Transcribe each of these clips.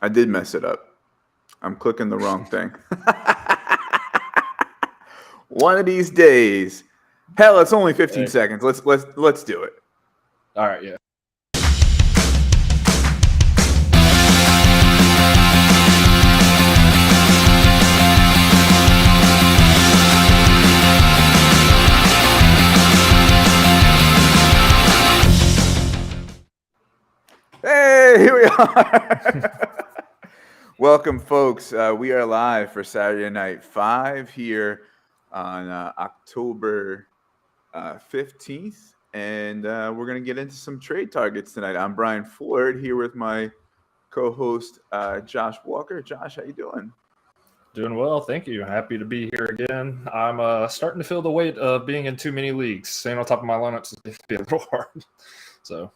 I did mess it up. I'm clicking the wrong thing. One of these days. Hell, it's only 15 seconds. Let's do it. All right, yeah. Hey, here we are. Welcome, folks. We are live for Saturday Night 5 here on October 15th, and we're going to get into some trade targets tonight. I'm Brian Ford here with my co-host Josh Walker. Josh, how you doing? Doing well, thank you. Happy to be here again. I'm starting to feel the weight of being in too many leagues. Staying on top of my lineups is going to be a little hard. So,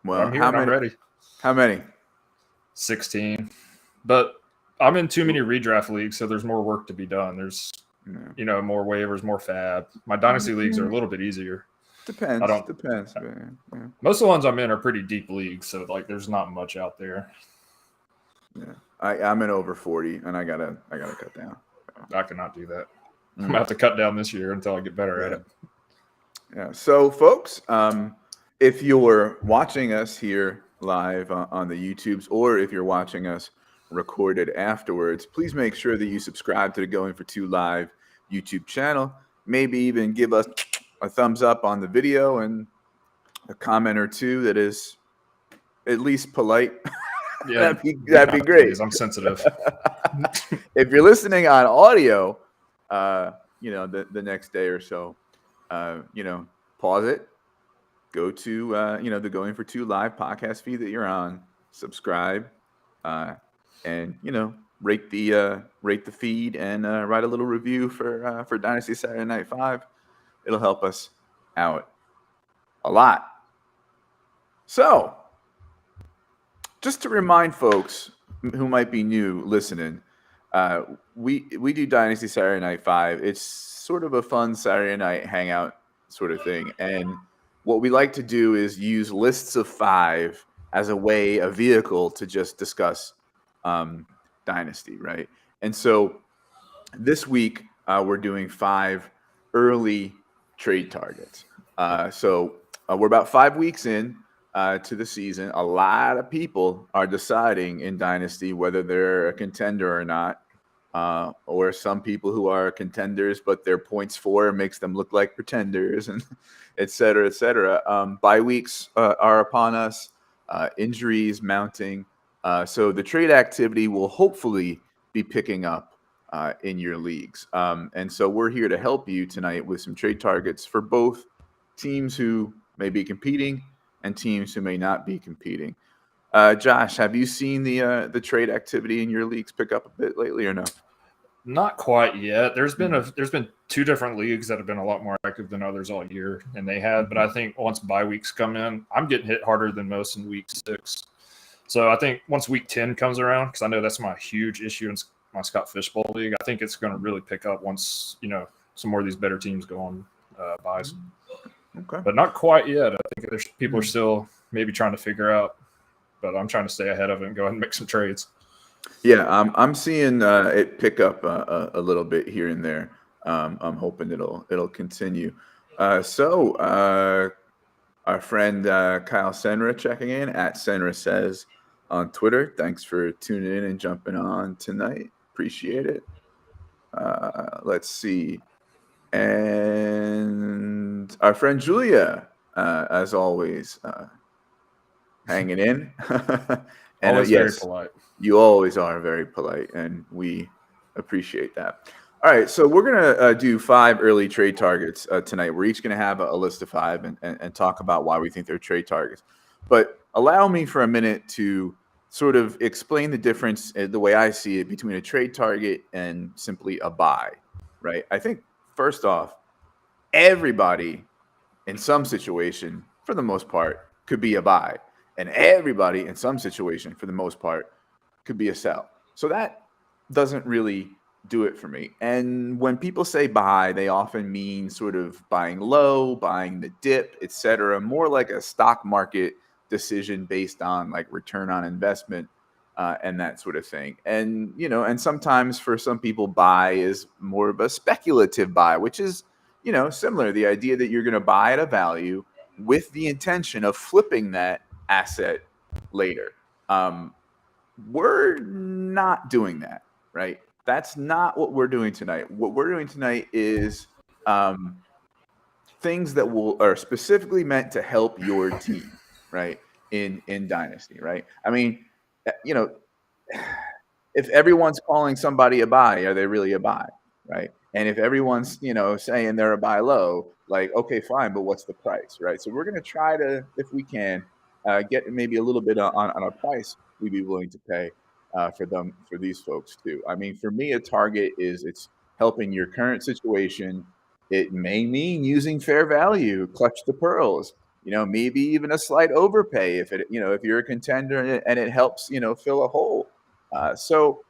well, I'm here and I'm ready. How many? 16. But I'm in too many redraft leagues, so there's more work to be done. There's, more waivers, more fab. My dynasty leagues are a little bit easier. Depends. Yeah. Most of the ones I'm in are pretty deep leagues, so there's not much out there. Yeah, I'm in over 40, and I gotta cut down. I cannot do that. I'm gonna have to cut down this year until I get better at it. Yeah. So, folks, if you're watching us here live on the YouTubes, or if you're watching us recorded afterwards, please make sure that you subscribe to the Going for Two Live YouTube channel. Maybe even give us a thumbs up on the video and a comment or two that is at least polite. Yeah, that'd be great. Please, I'm sensitive. If you're listening on audio, the next day or so, pause it. Go to the Going for Two Live podcast feed that you're on. Subscribe, and rate the feed and write a little review for Dynasty Saturday Night 5. It'll help us out a lot. So, just to remind folks who might be new listening, we do Dynasty Saturday Night 5. It's sort of a fun Saturday night hangout sort of thing, and what we like to do is use lists of 5 as a vehicle to just discuss Dynasty, right? And so this week we're doing 5 early trade targets. So we're about 5 weeks in to the season. A lot of people are deciding in Dynasty whether they're a contender or not, or some people who are contenders, but their points for makes them look like pretenders, and et cetera, et cetera. Bye weeks are upon us, injuries mounting. So the trade activity will hopefully be picking up in your leagues. And so we're here to help you tonight with some trade targets for both teams who may be competing and teams who may not be competing. Josh, have you seen the trade activity in your leagues pick up a bit lately or no? Not quite yet. There's been 2 different leagues that have been a lot more active than others all year, and they have. But I think once bye weeks come in, I'm getting hit harder than most in week 6. So I think once week 10 comes around, because I know that's my huge issue in my Scott Fishbowl league, I think it's going to really pick up once some more of these better teams go on buys. Okay, but not quite yet. I think there's people are still maybe trying to figure out, but I'm trying to stay ahead of it and go ahead and make some trades. Yeah, I'm seeing it pick up a little bit here and there. I'm hoping it'll continue. So our friend Kyle Senra checking in at Senra Says on Twitter. Thanks for tuning in and jumping on tonight. Appreciate it. Let's see. And our friend Julia, as always, hanging in. And always yes, very polite. You always are very polite, and we appreciate that. All right, so we're going to do 5 early trade targets tonight. We're each going to have a list of 5 and talk about why we think they're trade targets. But allow me for a minute to sort of explain the difference, the way I see it, between a trade target and simply a buy, right? I think, first off, everybody in some situation, for the most part, could be a buy. And everybody in some situation, for the most part, could be a sell. So that doesn't really do it for me. And when people say buy, they often mean sort of buying low, buying the dip, etc., more like a stock market decision based on like return on investment and that sort of thing. And, and sometimes for some people, buy is more of a speculative buy, which is, similar. The idea that you're going to buy at a value with the intention of flipping that asset later. We're not doing that, right? That's not what we're doing tonight. What we're doing tonight is things that are specifically meant to help your team, right? In Dynasty, right? I mean, if everyone's calling somebody a buy, are they really a buy, right? And if everyone's, saying they're a buy low, like, okay, fine, but what's the price, right? So we're going to try to, if we can, get maybe a little bit on a price we'd be willing to pay for these folks too. I mean, for me, a target it's helping your current situation. It may mean using fair value, clutch the pearls, maybe even a slight overpay if if you're a contender and it helps, fill a hole. So,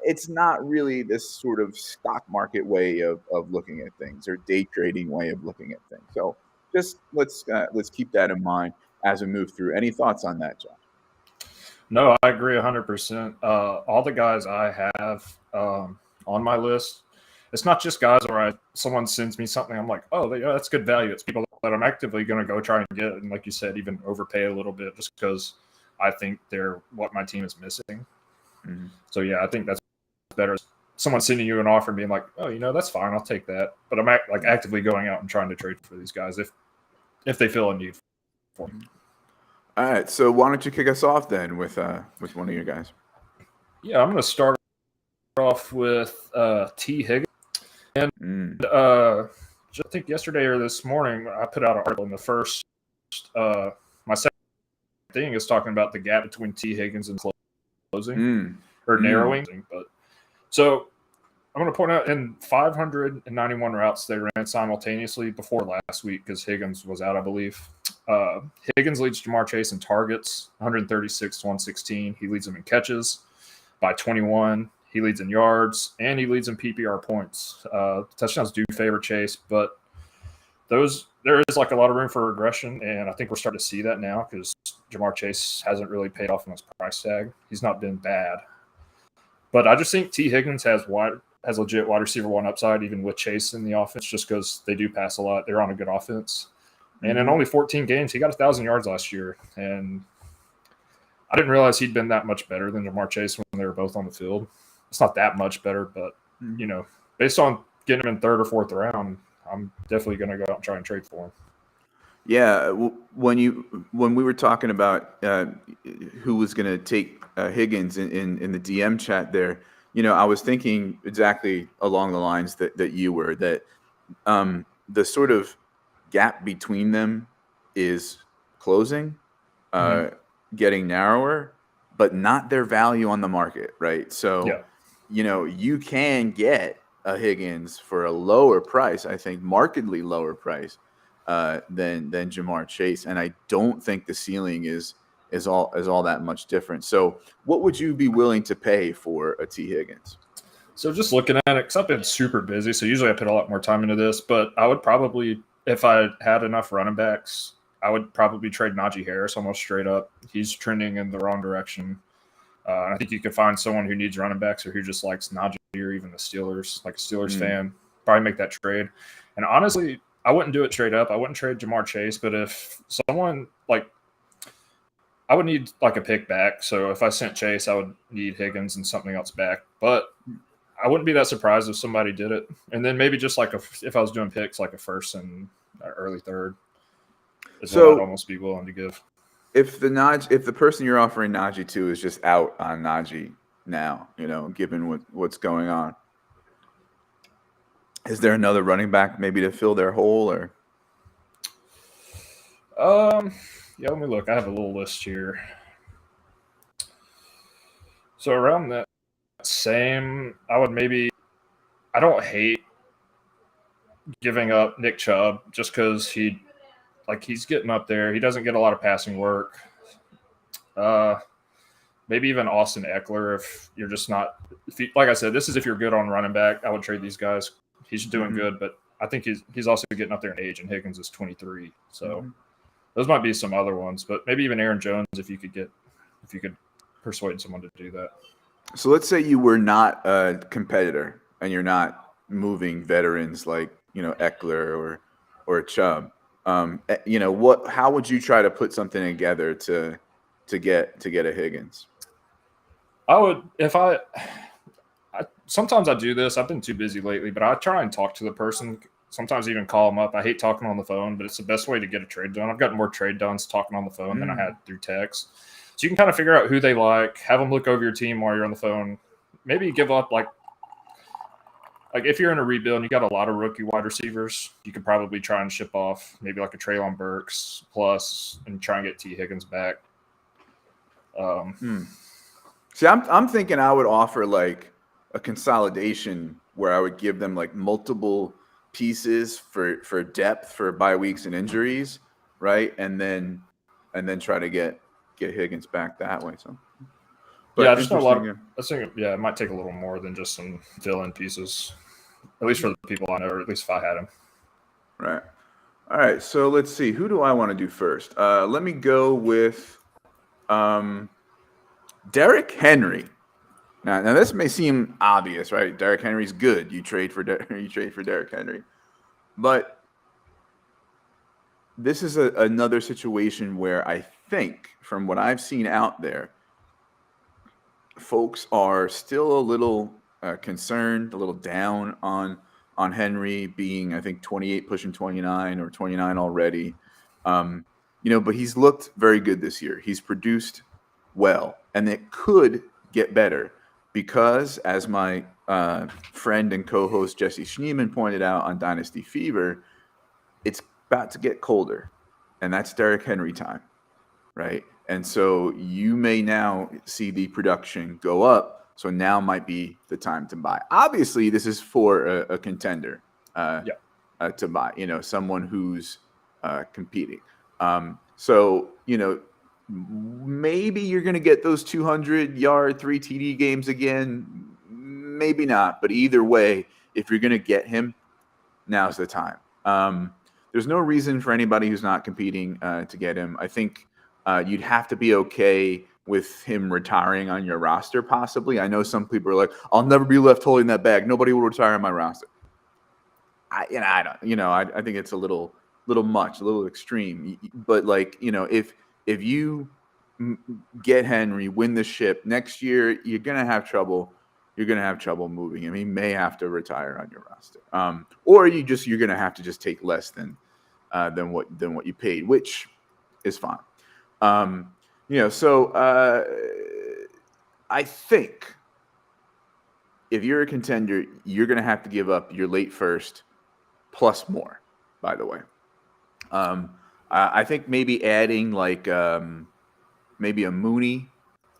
it's not really this sort of stock market way of looking at things or day trading way of looking at things. So just let's keep that in mind as we move through. Any thoughts on that, John? No, I agree 100%. All the guys I have on my list, it's not just guys where someone sends me something, I'm like, oh, that's good value. It's people that I'm actively going to go try and get, and like you said, even overpay a little bit just because I think they're what my team is missing. Mm-hmm. So, yeah, I think that's better. Someone sending you an offer and being like, oh, that's fine, I'll take that. But I'm actively going out and trying to trade for these guys if they feel a need for them. All right, so why don't you kick us off then with one of your guys? Yeah, I'm going to start off with T. Higgins. And I think yesterday or this morning, I put out an article in the first. My second thing is talking about the gap between T. Higgins and closing or narrowing. But so I'm going to point out in 591 routes they ran simultaneously before last week because Higgins was out, I believe. Higgins leads Jamar Chase in targets, 136 to 116. He leads him in catches by 21. He leads in yards, and he leads in PPR points. Touchdowns do favor Chase, but there is like a lot of room for regression, and I think we're starting to see that now because Jamar Chase hasn't really paid off on his price tag. He's not been bad. But I just think T. Higgins has legit wide receiver one upside, even with Chase in the offense, just because they do pass a lot. They're on a good offense. And in only 14 games, he got 1,000 yards last year. And I didn't realize he'd been that much better than Jamar Chase when they were both on the field. It's not that much better, but, based on getting him in third or fourth round, I'm definitely going to go out and try and trade for him. Yeah, when we were talking about who was going to take Higgins in the DM chat there, I was thinking exactly along the lines that you were, that the sort of gap between them is closing, getting narrower, but not their value on the market, right? So, yeah. You can get a Higgins for a lower price, I think markedly lower price than Jamar Chase. And I don't think the ceiling is all that much different. So what would you be willing to pay for a T. Higgins? So just looking at it, because I've been super busy, so usually I put a lot more time into this, but I would probably, if I had enough running backs, I would probably trade Najee Harris almost straight up. He's trending in the wrong direction. I think you could find someone who needs running backs or who just likes Najee or even the Steelers, like a Steelers fan, probably make that trade. And honestly, I wouldn't do it straight up. I wouldn't trade Jamar Chase, but if someone I would need like a pick back. So if I sent Chase, I would need Higgins and something else back. But I wouldn't be that surprised if somebody did it. And then maybe just if I was doing picks, like a first and early third is what I'd almost be willing to give. If the person you're offering Najee to is just out on Najee now, given what's going on, is there another running back maybe to fill their hole or? Yeah, let me look. I have a little list here. So around that same, I don't hate giving up Nick Chubb just because he's getting up there. He doesn't get a lot of passing work. Maybe even Austin Eckler if you're just not – like I said, this is if you're good on running back. I would trade these guys. He's doing good, but I think he's also getting up there in age, and Higgins is 23. So those might be some other ones, but maybe even Aaron Jones if you could persuade someone to do that. So let's say you were not a competitor and you're not moving veterans like, Eckler or Chubb. How would you try to put something together to get a Higgins? I would, sometimes I do this. I've been too busy lately, but I try and talk to the person. Sometimes even call them up. I hate talking on the phone, but it's the best way to get a trade done. I've gotten more trade done talking on the phone than I had through text. So you can kind of figure out who they like, have them look over your team while you're on the phone. Maybe give up like if you're in a rebuild and you got a lot of rookie wide receivers, you could probably try and ship off maybe like a Treylon Burks plus and try and get T. Higgins back. See, I'm thinking I would offer like a consolidation where I would give them like multiple pieces for depth for bye weeks and injuries, right? And then try to get Higgins back that way. So, but yeah, just a lot. I think it might take a little more than just some fill-in pieces, at least for the people I know, or at least if I had them. Right. All right. So let's see. Who do I want to do first? Let me go with Derrick Henry. Now this may seem obvious, right? Derrick Henry's good. You trade for Derrick Henry, but this is another situation where I think, from what I've seen out there, folks are still a little concerned, a little down on Henry being, I think, 28 pushing 29 or 29 already. But he's looked very good this year. He's produced well, and it could get better because, as my friend and co-host Jesse Schneeman pointed out on Dynasty Fever, it's about to get colder, and that's Derrick Henry time, right? And so you may now see the production go up. So now might be the time to buy. Obviously, this is for a contender to buy, someone who's competing. So, maybe you're going to get those 200-yard, 3 TD games again. Maybe not. But either way, if you're going to get him, now's the time. There's no reason for anybody who's not competing to get him. I think you'd have to be okay with him retiring on your roster, possibly. I know some people are like, "I'll never be left holding that bag. Nobody will retire on my roster." I think it's a little much, a little extreme. But if you get Henry, win the ship next year, you're gonna have trouble. You're gonna have trouble moving him. He may have to retire on your roster, or you're gonna have to just take less than what you paid, which is fine. So I think if you're a contender, you're going to have to give up your late first plus more, by the way. I think maybe adding maybe a Mooney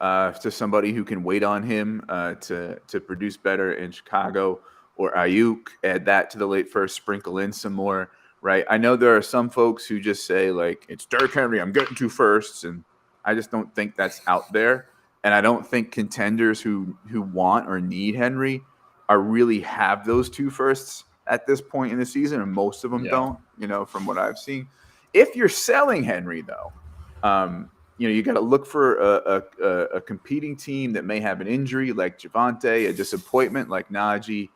to somebody who can wait on him to produce better in Chicago, or Ayuk, add that to the late first, sprinkle in some more. Right. I know there are some folks who just say, it's Derrick Henry, I'm getting 2 firsts. And I just don't think that's out there. And I don't think contenders who want or need Henry really have those 2 firsts at this point in the season. And most of them don't, from what I've seen. If you're selling Henry, though, you got to look for a competing team that may have an injury like Javonte, a disappointment like Najee.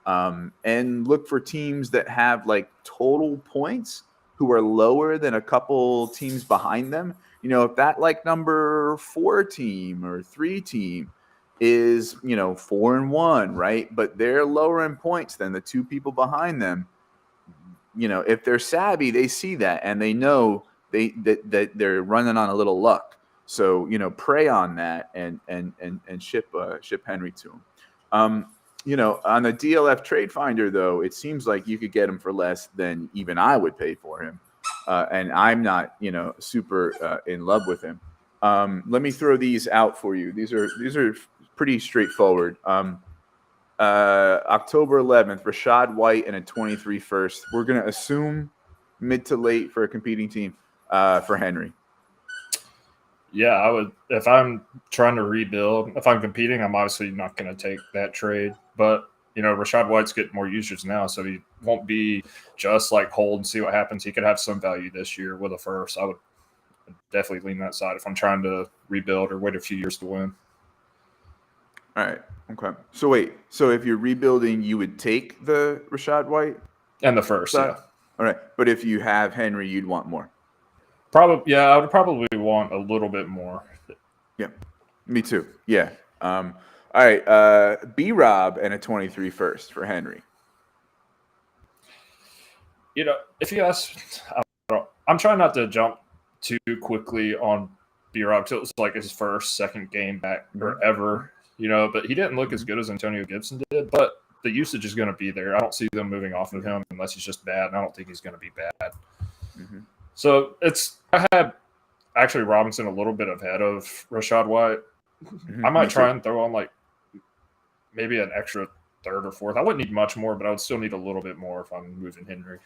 And look for teams that have total points who are lower than a couple teams behind them. If that number 4 team or 3 team is, 4-1, right? But they're lower in points than the 2 people behind them. If they're savvy, they see that and they know that they're running on a little luck. So, prey on that and ship Henry to them. On the DLF Trade Finder, though, it seems like you could get him for less than even I would pay for him. And I'm not, super in love with him. Let me throw these out for you. These are pretty straightforward. October 11th, Rachaad White and a 23 first. We're going to assume mid to late for a competing team for Henry. Yeah, I would. If I'm trying to rebuild, if I'm competing, I'm obviously not going to take that trade. But, Rachaad White's getting more usage now, so he won't be just hold and see what happens. He could have some value this year with a first. definitely lean that side if I'm trying to rebuild or wait a few years to win. All right. Okay. So wait. So if you're rebuilding, you would take the Rachaad White And the first, side? yeah. All right. But if you have Henry, you'd want more. Probably, yeah. I would probably want a little bit more. Yeah. Me too. Yeah. All right. B-Rob and a 23 first for Henry. If you ask, I'm trying not to jump too quickly on B-Rob because it was like his first, second game back or ever, but he didn't look as good as Antonio Gibson did. But the usage is going to be there. I don't see them moving off of him unless he's just bad, and I don't think he's going to be bad. Mm-hmm. So I had actually Robinson a little bit ahead of Rachaad White. Mm-hmm. I might try and throw on like maybe an extra third or fourth. I wouldn't need much more, but I would still need a little bit more if I'm moving Henry,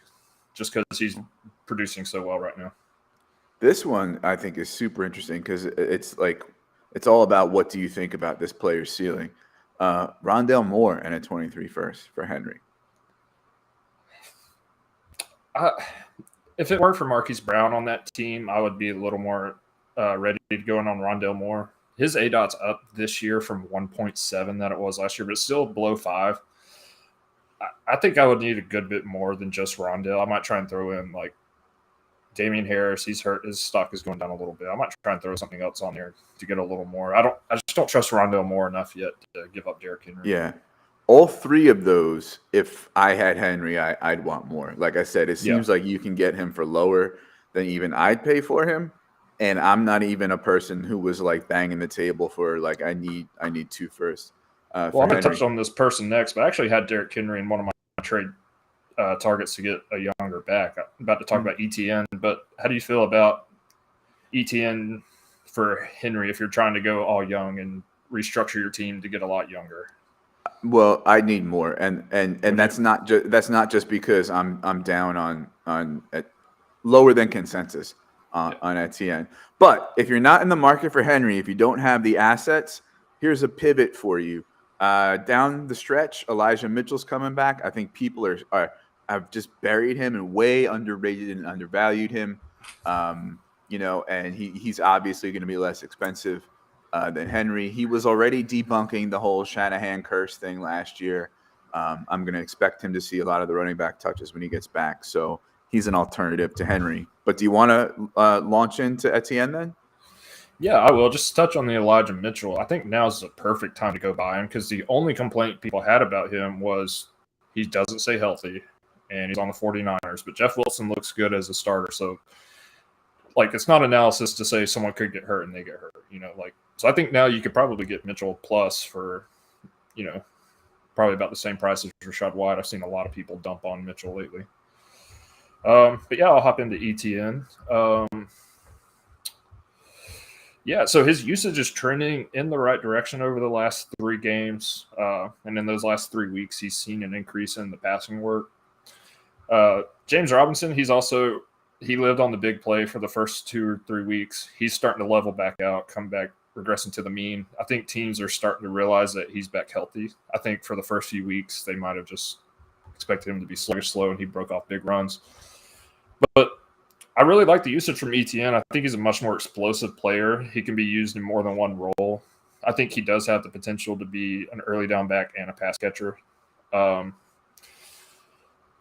just because he's producing so well right now. This one I think is super interesting because it's all about what do you think about this player's ceiling. Rondell Moore and a 23 first for Henry. If it weren't for Marquise Brown on that team, I would be a little more ready to go in on Rondell Moore. His ADOT's up this year from 1.7 that it was last year, but it's still below 5. I think I would need a good bit more than just Rondell. I might try and throw in like Damian Harris. He's hurt. His stock is going down a little bit. I might try and throw something else on there to get a little more. I just don't trust Rondell Moore enough yet to give up Derrick Henry. Yeah. All three of those, if I had Henry, I'd want more. Like I said, it seems like you can get him for lower than even I'd pay for him. And I'm not even a person who was like banging the table for like I need 2 first. I'm going to touch on this person next, but I actually had Derrick Henry in one of my trade targets to get a younger back. I'm about to talk about ETN, but how do you feel about ETN for Henry if you're trying to go all young and restructure your team to get a lot younger? Well, I need more, and that's not just because I'm down on lower than consensus on Etienne. But if you're not in the market for Henry, if you don't have the assets, here's a pivot for you. Down the stretch, Elijah Mitchell's coming back. I think people have just buried him and way underrated and undervalued him. And he's obviously going to be less expensive than Henry. He was already debunking the whole Shanahan curse thing last year. I'm going to expect him to see a lot of the running back touches when he gets back. So he's an alternative to Henry. But do you want to launch into Etienne then? Yeah, I will. Just touch on the Elijah Mitchell. I think now is the perfect time to go buy him because the only complaint people had about him was he doesn't stay healthy and he's on the 49ers. But Jeff Wilson looks good as a starter. So, it's not analysis to say someone could get hurt and they get hurt. So I think now you could probably get Mitchell plus for, probably about the same price as Rachaad White. I've seen a lot of people dump on Mitchell lately. But yeah, I'll hop into ETN. So his usage is trending in the right direction over the last 3 games. And in those last 3 weeks, he's seen an increase in the passing work. James Robinson, he lived on the big play for the first 2 or 3 weeks. He's starting to level back out, come back, regressing to the mean. I think teams are starting to realize that he's back healthy. I think for the first few weeks, they might have just expected him to be slow, and he broke off big runs. But I really like the usage from ETN. I think he's a much more explosive player. He can be used in more than one role. I think he does have the potential to be an early down back and a pass catcher.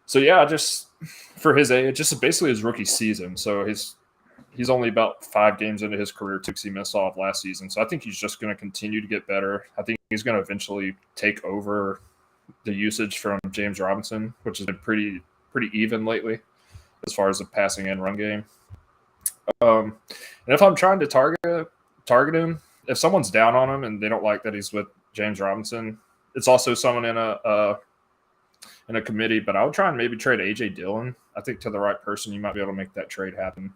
Just for his age, just basically his rookie season. So he's only about 5 games into his career because he missed all of last season. So I think he's just going to continue to get better. I think he's going to eventually take over the usage from James Robinson, which has been pretty even lately as far as the passing and run game. And if I'm trying to target him, if someone's down on him and they don't like that he's with James Robinson, it's also someone in a committee, but I would try and maybe trade A.J. Dillon. I think to the right person, you might be able to make that trade happen.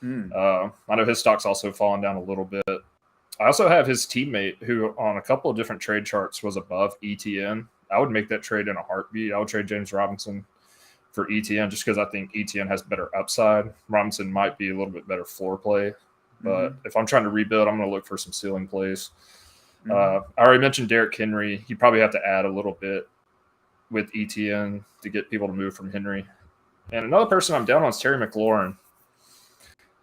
I know his stock's also fallen down a little bit. I also have his teammate who on a couple of different trade charts was above ETN. I would make that trade in a heartbeat. I would trade James Robinson for ETN just because I think ETN has better upside. Robinson might be a little bit better floor play. But if I'm trying to rebuild, I'm going to look for some ceiling plays. I already mentioned Derrick Henry. You probably have to add a little bit with ETN to get people to move from Henry. And another person I'm down on is Terry McLaurin.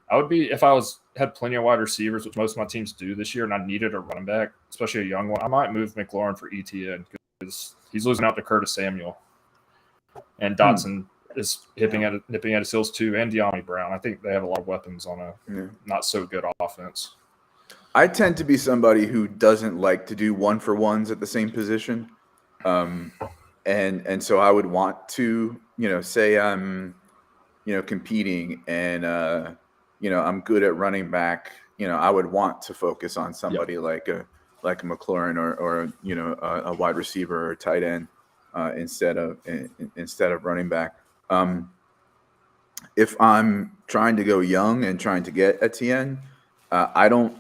I would be if I had plenty of wide receivers, which most of my teams do this year, and I needed a running back, especially a young one. I might move McLaurin for ETN because he's losing out to Curtis Samuel, and Dotson is nipping at his heels too, and De'Ami Brown. I think they have a lot of weapons on a not so good offense. I tend to be somebody who doesn't like to do 1-for-1s at the same position, and so I would want to, say I'm, competing and I'm good at running back. I would want to focus on somebody like a McLaurin or a wide receiver or tight end instead of running back. If I'm trying to go young and trying to get Etienne, I don't,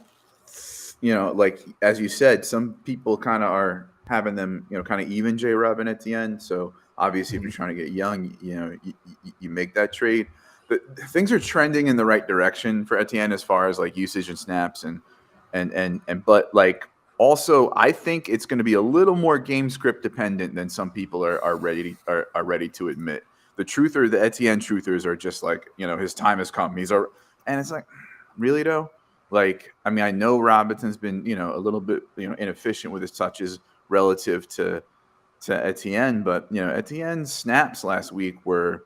like as you said, some people kind of are having them, kind of even J-Rob and Etienne. So obviously, if you're trying to get young, you make that trade. But things are trending in the right direction for Etienne as far as like usage and snaps but like also I think it's going to be a little more game script dependent than some people are ready to admit. The Etienne truthers are just like, his time has come. And it's like, really though? Like, I mean, I know Robinson's been, a little bit, inefficient with his touches relative to Etienne, but Etienne's snaps last week were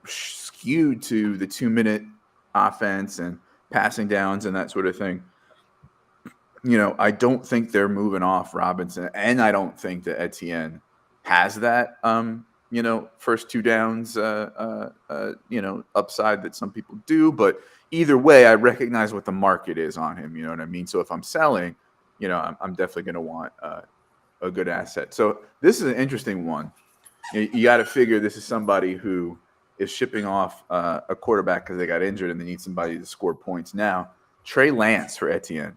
skewed to the 2-minute offense and passing downs and that sort of thing. I don't think they're moving off Robinson, and I don't think that Etienne has that, first 2 downs, upside that some people do. But either way, I recognize what the market is on him. You know what I mean? So if I'm selling, I'm definitely going to want a good asset. So this is an interesting one. You got to figure this is somebody who is shipping off a quarterback because they got injured and they need somebody to score points now. Trey Lance for Etienne.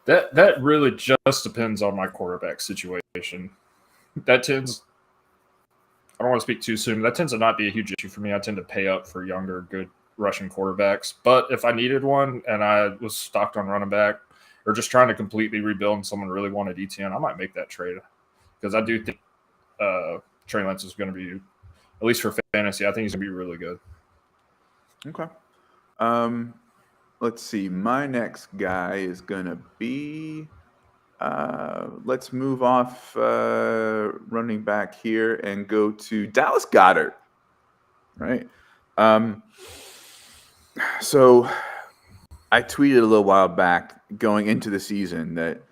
That really just depends on my quarterback situation. I don't want to speak too soon. That tends to not be a huge issue for me. I tend to pay up for younger, good rushing quarterbacks. But if I needed one and I was stocked on running back or just trying to completely rebuild and someone really wanted ETN, I might make that trade because I do think Trey Lance is going to be, at least for fantasy, I think he's going to be really good. Okay. Let's see. My next guy is going to be let's move off running back here and go to Dallas Goddard. Right. So I tweeted a little while back going into the season that,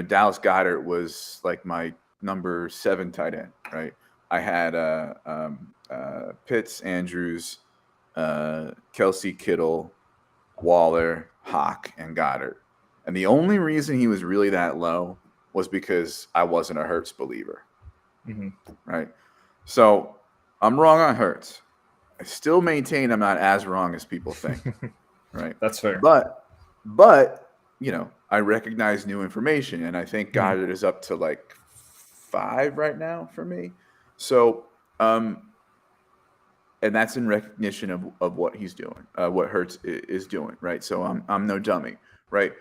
Dallas Goddard was like my number 7 tight end. Right. I had Pitts, Andrews, Kelsey, Kittle, Waller, Hawk, and Goddard. And the only reason he was really that low was because I wasn't a Hurts believer. Mm-hmm. Right? So I'm wrong on Hurts. I still maintain I'm not as wrong as people think. Right? That's fair. But I recognize new information, and I think Goddard is up to like 5 right now for me. So and that's in recognition of what he's doing, what Hurts is doing, right? So I'm no dummy, right?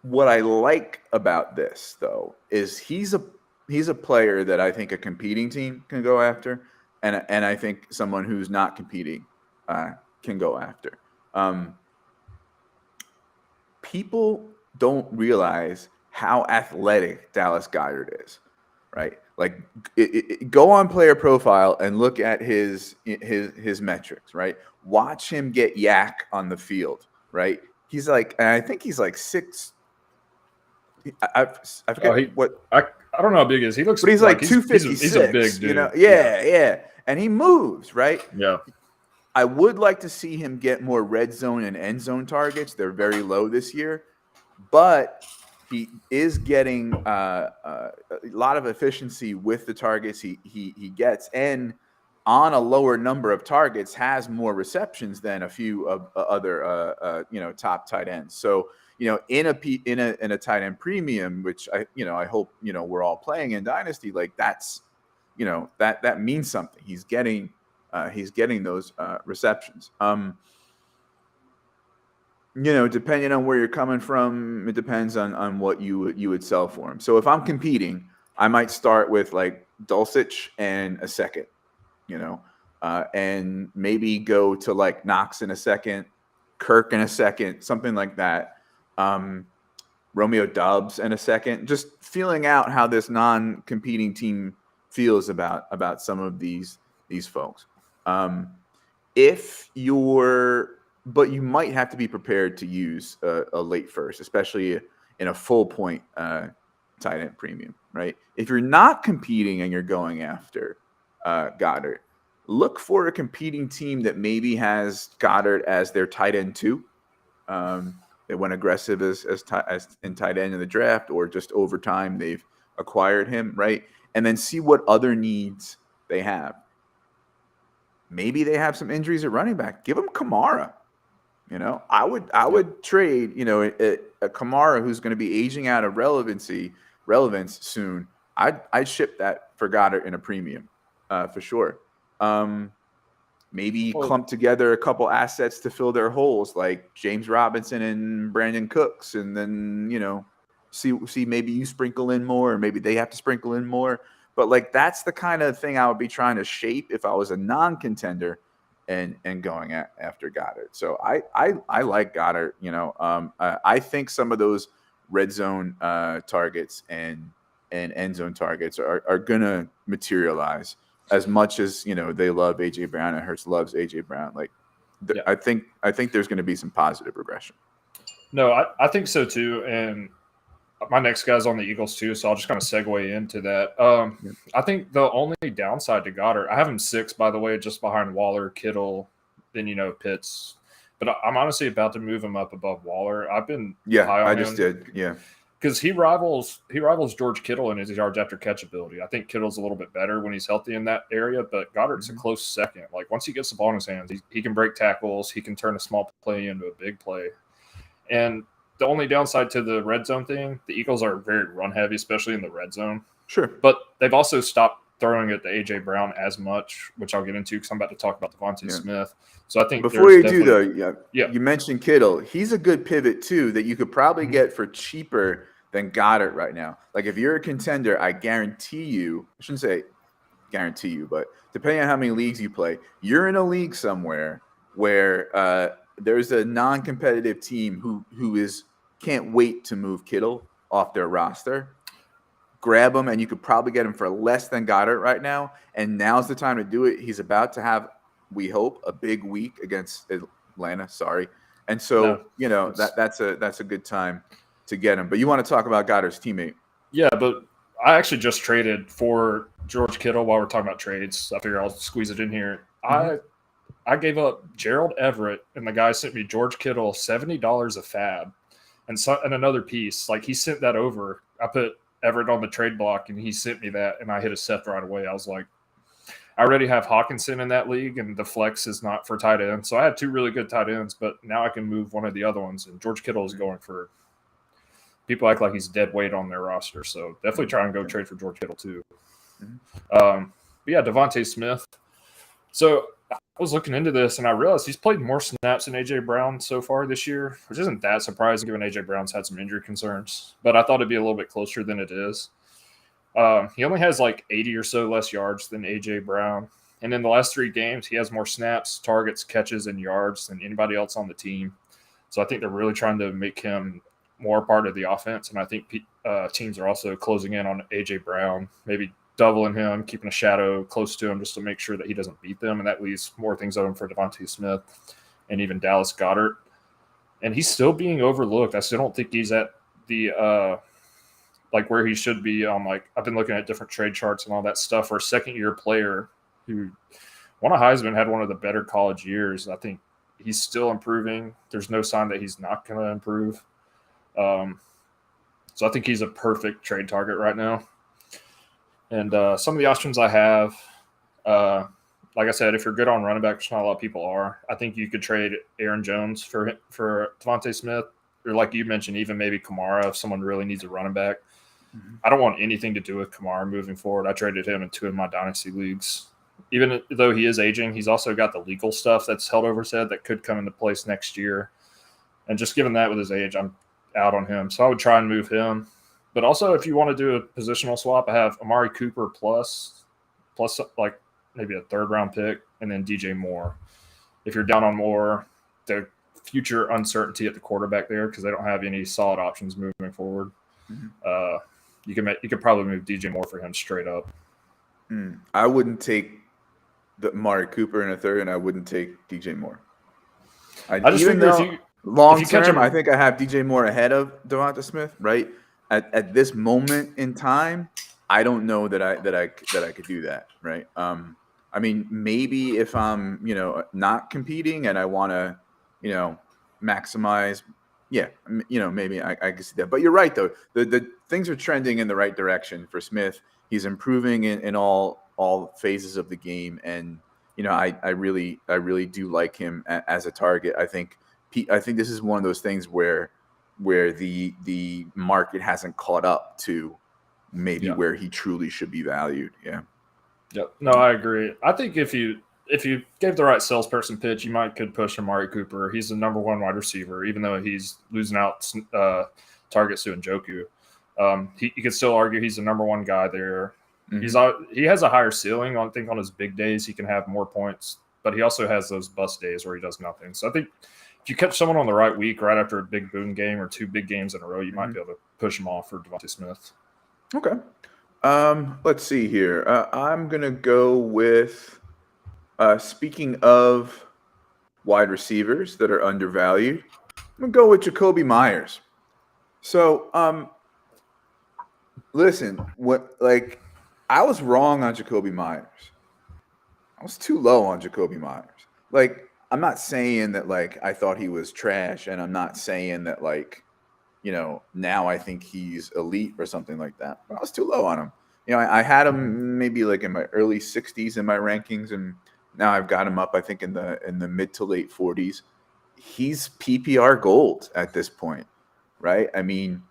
What I like about this, though, is he's a player that I think a competing team can go after, and I think someone who's not competing can go after. People don't realize how athletic Dallas Goddard is, right? Like, go on Player Profile and look at his metrics, right? Watch him get yak on the field, right? He's like, and I think he's like 6. I forget what. I don't know how big he is. He looks, but he's like 256. He's a big dude. Yeah, and he moves, right? Yeah. I would like to see him get more red zone and end zone targets. They're very low this year, but he is getting a lot of efficiency with the targets he gets, and on a lower number of targets has more receptions than a few of other top tight ends. So in a tight end premium, which I hope we're all playing in Dynasty, like that's that means something. He's getting those receptions. Depending on where you're coming from, it depends on what you would sell for him. So if I'm competing, I might start with like Dulcich and a second, and maybe go to like Knox in a second, Kirk in a second, something like that. Romeo Doubs in a second, just feeling out how this non-competing team feels about some of these folks. But you might have to be prepared to use a late first, especially in a full point tight end premium, right? If you're not competing and you're going after Goddard, look for a competing team that maybe has Goddard as their tight end too. They went aggressive as in tight end in the draft, or just over time they've acquired him, right? And then see what other needs they have. Maybe they have some injuries at running back. Give them Kamara. I would trade, a Kamara who's going to be aging out of relevance soon. I'd ship that for Goddard in a premium, for sure. Maybe clump together a couple assets to fill their holes, like James Robinson and Brandon Cooks, and then see maybe you sprinkle in more, or maybe they have to sprinkle in more. But like that's the kind of thing I would be trying to shape if I was a non-contender and going after Goddard. So I like Goddard. I think some of those red zone targets and end zone targets are gonna materialize. As much as they love AJ Brown and Hurts loves AJ Brown, I think there's going to be some positive regression. No, I think so too. And my next guy's on the Eagles too, so I'll just kind of segue into that. I think the only downside to Goddard, I have him 6, by the way, just behind Waller, Kittle, then Pitts. But I'm honestly about to move him up above Waller. I've been high on him. Just did, because he rivals George Kittle in his yards after catch ability. I think Kittle's a little bit better when he's healthy in that area, but Goddard's a close second. Like once he gets the ball in his hands, he can break tackles. He can turn a small play into a big play. And the only downside to the red zone thing, the Eagles are very run heavy, especially in the red zone. Sure. But they've also stopped throwing it to A.J. Brown as much, which I'll get into because I'm about to talk about Devonte Smith. So I think before you do though, you mentioned Kittle. He's a good pivot too that you could probably get for cheaper than Goddard right now. Like if you're a contender, I guarantee you, I shouldn't say guarantee you, but depending on how many leagues you play, you're in a league somewhere where there's a non-competitive team who can't wait to move Kittle off their roster. Grab him, and you could probably get him for less than Goddard right now. And now's the time to do it. He's about to have, we hope, a big week against Atlanta. Sorry, and so that's a good time to get him. But you want to talk about Goddard's teammate? Yeah, but I actually just traded for George Kittle while we're talking about trades. I figure I'll squeeze it in here. Mm-hmm. I gave up Gerald Everett, and the guy sent me George Kittle $70 a fab, and another piece. Like he sent that over. I put Everett on the trade block, and he sent me that, and I hit a Seth right away. I was like, I already have Hawkinson in that league, and the flex is not for tight end. So I had 2 really good tight ends, but now I can move one of the other ones, and George Kittle is going for – people act like he's dead weight on their roster. So definitely try and go trade for George Kittle too. But yeah, Devonte Smith. So I was looking into this, and I realized he's played more snaps than A.J. Brown so far this year, which isn't that surprising given A.J. Brown's had some injury concerns. But I thought it'd be a little bit closer than it is. He only has like 80 or so less yards than A.J. Brown. And in the last 3 games, he has more snaps, targets, catches, and yards than anybody else on the team. So I think they're really trying to make him more part of the offense. And I think teams are also closing in on A.J. Brown, maybe doubling him, keeping a shadow close to him just to make sure that he doesn't beat them. And that leaves more things open for Devonte Smith and even Dallas Goddard. And he's still being overlooked. I still don't think he's at the like where he should be. I've been looking at different trade charts and all that stuff for a second-year player who won a Heisman, had one of the better college years. I think he's still improving. There's no sign that he's not going to improve. So I think he's a perfect trade target right now. And some of the options I have, like I said, if you're good on running back, which not a lot of people are, I think you could trade Aaron Jones for Devonte Smith, or like you mentioned, even maybe Kamara if someone really needs a running back. Mm-hmm. I don't want anything to do with Kamara moving forward. I traded him in 2 of my Dynasty leagues. Even though he is aging, he's also got the legal stuff that's held over his head that could come into place next year. And just given that with his age, I'm out on him. So I would try and move him. But also, if you want to do a positional swap, I have Amari Cooper plus like maybe a third-round pick, and then DJ Moore. If you're down on Moore, the future uncertainty at the quarterback there because they don't have any solid options moving forward. You could probably move DJ Moore for him straight up. I wouldn't take the Amari Cooper in a third, and I wouldn't take DJ Moore. I just figure if you long term, I think I have DJ Moore ahead of Devonte Smith. Right at this moment in time, I don't know that I could do that. Right. I mean, maybe if I'm not competing and I want to maximize. Yeah, maybe I can see that. But you're right, though. The things are trending in the right direction for Smith. He's improving in all phases of the game, and I really do like him as a target. I think this is one of those things where the market hasn't caught up to maybe where he truly should be valued. Yeah. Yep. No, I agree. I think if you gave the right salesperson pitch, you could push Amari Cooper. He's the number one wide receiver, even though he's losing out targets to Njoku. You could still argue he's the number one guy there. He has a higher ceiling. I think on his big days he can have more points, but he also has those bust days where he does nothing. So I think if you catch someone on the right week, right after a big boom game or two big games in a row, you might be able to push him off for Devonte Smith. Okay. Let's see here. I'm gonna go with. Speaking of wide receivers that are undervalued, I'm gonna go with Jacoby Myers. So, listen, I was wrong on Jacoby Myers. I was too low on Jacoby Myers. I'm not saying that I thought he was trash, and I'm not saying that now I think he's elite or something like that. But I was too low on him. I had him maybe in my early 60s in my rankings, and now I've got him up, I think, in the mid to late 40s. He's PPR gold at this point, right? I mean,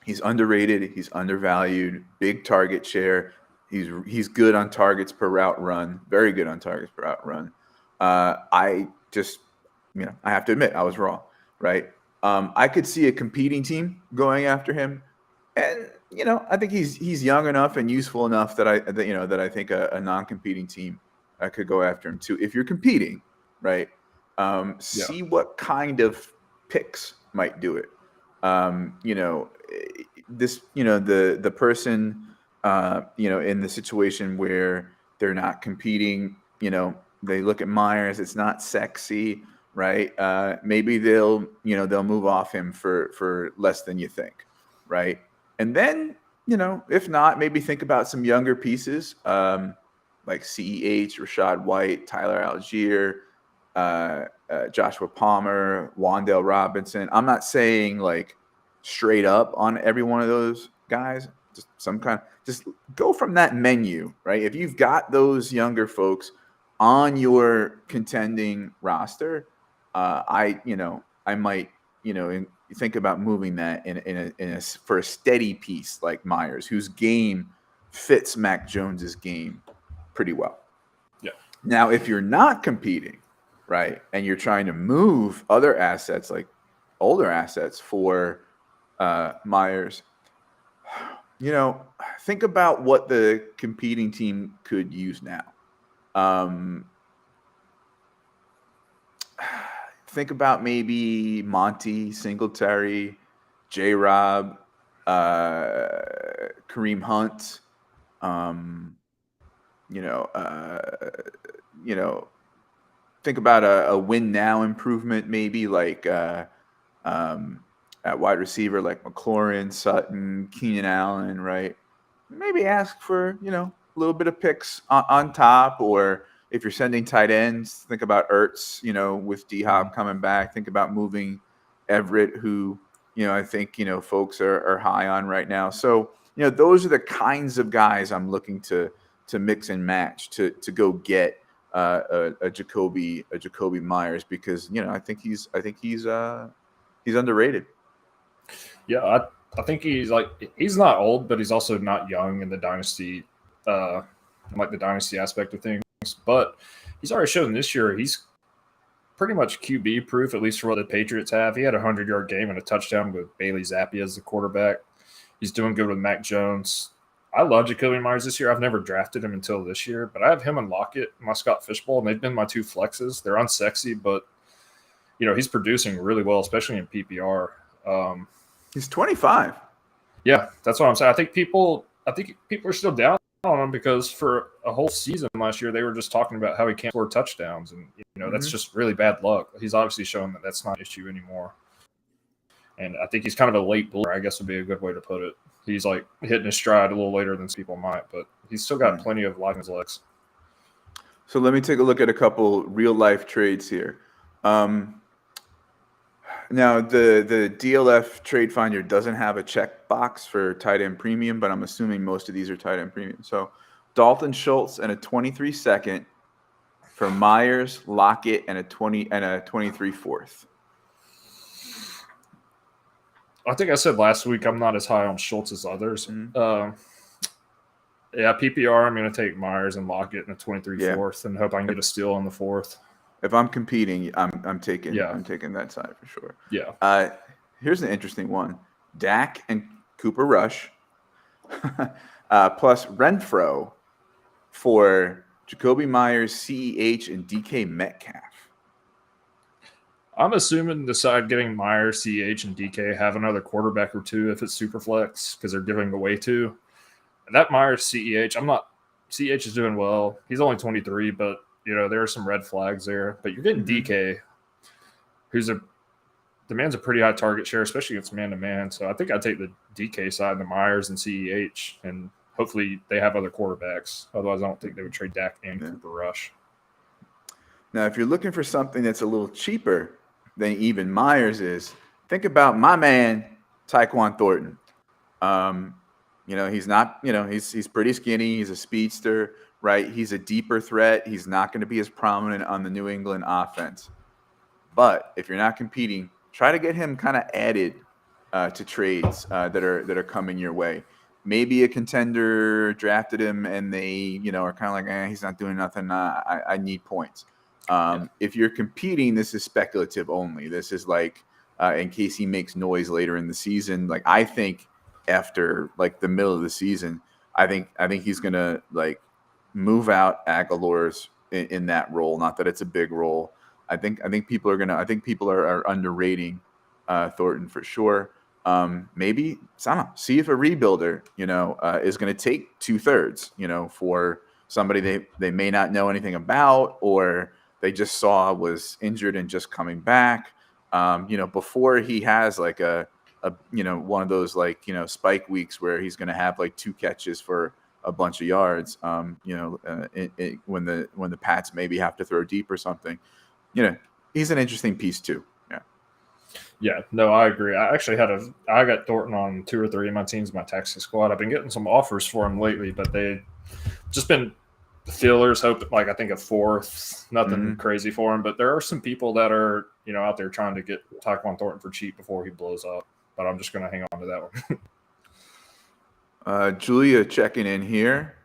he's underrated, he's undervalued, big target share. He's good on targets per route run, very good on targets per route run. I just, I have to admit I was wrong, right? I could see a competing team going after him, and I think he's young enough and useful enough that I think a non-competing team could go after him too. If you're competing, right? See what kind of picks might do it. The person, in the situation where they're not competing, they look at Myers, it's not sexy, right? Maybe they'll move off him for less than you think, right? And then, if not, maybe think about some younger pieces, like CEH, Rashad White, Tyler Algier, Joshua Palmer, Wandale Robinson. I'm not saying straight up on every one of those guys. Just go from that menu, right? If you've got those younger folks on your contending roster, I might think about moving that for a steady piece like Myers, whose game fits Mac Jones's game pretty well. Yeah. Now, if you're not competing, right, and you're trying to move other assets like older assets for Myers, think about what the competing team could use now. Think about maybe Monty, Singletary, J-Rob, Kareem Hunt. Think about a win now improvement, maybe at wide receiver like McLaurin, Sutton, Keenan Allen, right? Maybe ask for a little bit of picks on top, or if you're sending tight ends, think about Ertz, with D-Hop coming back. Think about moving Everett, who, I think, folks are high on right now. So, those are the kinds of guys I'm looking to mix and match to go get a Jacoby Myers, because, I think he's underrated. Yeah, I think he's not old, but he's also not young in the dynasty, the dynasty aspect of things. But he's already shown this year he's pretty much QB proof, at least for what the Patriots have. He had a 100-yard game and a touchdown with Bailey Zappi as the quarterback. He's doing good with Mac Jones. I love Jacoby Myers this year. I've never drafted him until this year, but I have him and Lockett, my Scott Fishbowl, and they've been my two flexes. They're unsexy, but he's producing really well, especially in PPR. He's 25. Yeah, that's what I'm saying. I think people are still down on him because for a whole season last year they were just talking about how he can't score touchdowns, and that's just really bad luck. He's obviously shown that that's not an issue anymore. And I think he's kind of a late bloomer, I guess would be a good way to put it. He's like hitting his stride a little later than people might, but he's still got plenty of life in his legs. So let me take a look at a couple real-life trades here. Now, the DLF Trade Finder doesn't have a checkbox for tight end premium, but I'm assuming most of these are tight end premium. So Dalton Schultz and a 23 second for Myers, Lockett, and a 23 fourth. I think I said last week I'm not as high on Schultz as others. PPR, I'm going to take Myers and Lockett in a 23 fourth and hope I can get a steal on the fourth. If I'm competing, I'm taking that side for sure. Yeah. Here's an interesting one: Dak and Cooper Rush, plus Renfro for Jacoby Myers, CEH, and DK Metcalf. I'm assuming the side getting Myers, CEH, and DK have another quarterback or two if it's super flex because they're giving away two. That Myers, CEH, CEH is doing well. He's only 23, but there are some red flags there. But you're getting DK, the man's a pretty high target share, especially if it's man-to-man. So I think I'd take the DK side, the Myers and CEH, and hopefully they have other quarterbacks. Otherwise, I don't think they would trade Dak and Cooper Rush. Now, if you're looking for something that's a little cheaper than even Myers is, think about my man, Tyquan Thornton. He's not, he's pretty skinny. He's a speedster, right? He's a deeper threat. He's not going to be as prominent on the New England offense. But if you're not competing, try to get him kind of added to trades that are coming your way. Maybe a contender drafted him and they, are kind of like, he's not doing nothing. I need points. If you're competing, this is speculative only. This is like in case he makes noise later in the season. Like I think after like the middle of the season, I think he's gonna like move out Aguilar's in that role. Not that it's a big role. I think people are underrating Thornton for sure. Maybe I don't know. See if a rebuilder, is going to take 2/3, for somebody they may not know anything about or they just saw was injured and just coming back. Before he has like a one of those like spike weeks where he's going to have like 2 catches for a bunch of yards. When the Pats maybe have to throw deep or something. He's an interesting piece too. Yeah, no, I agree. I actually I got Thornton on 2 or 3 of my teams, my taxi squad. I've been getting some offers for him lately, but they just been feelers, hope like I think a fourth, nothing crazy for him. But there are some people that are, out there trying to get Tyquan Thornton for cheap before he blows up. But I'm just going to hang on to that one. Julia checking in here.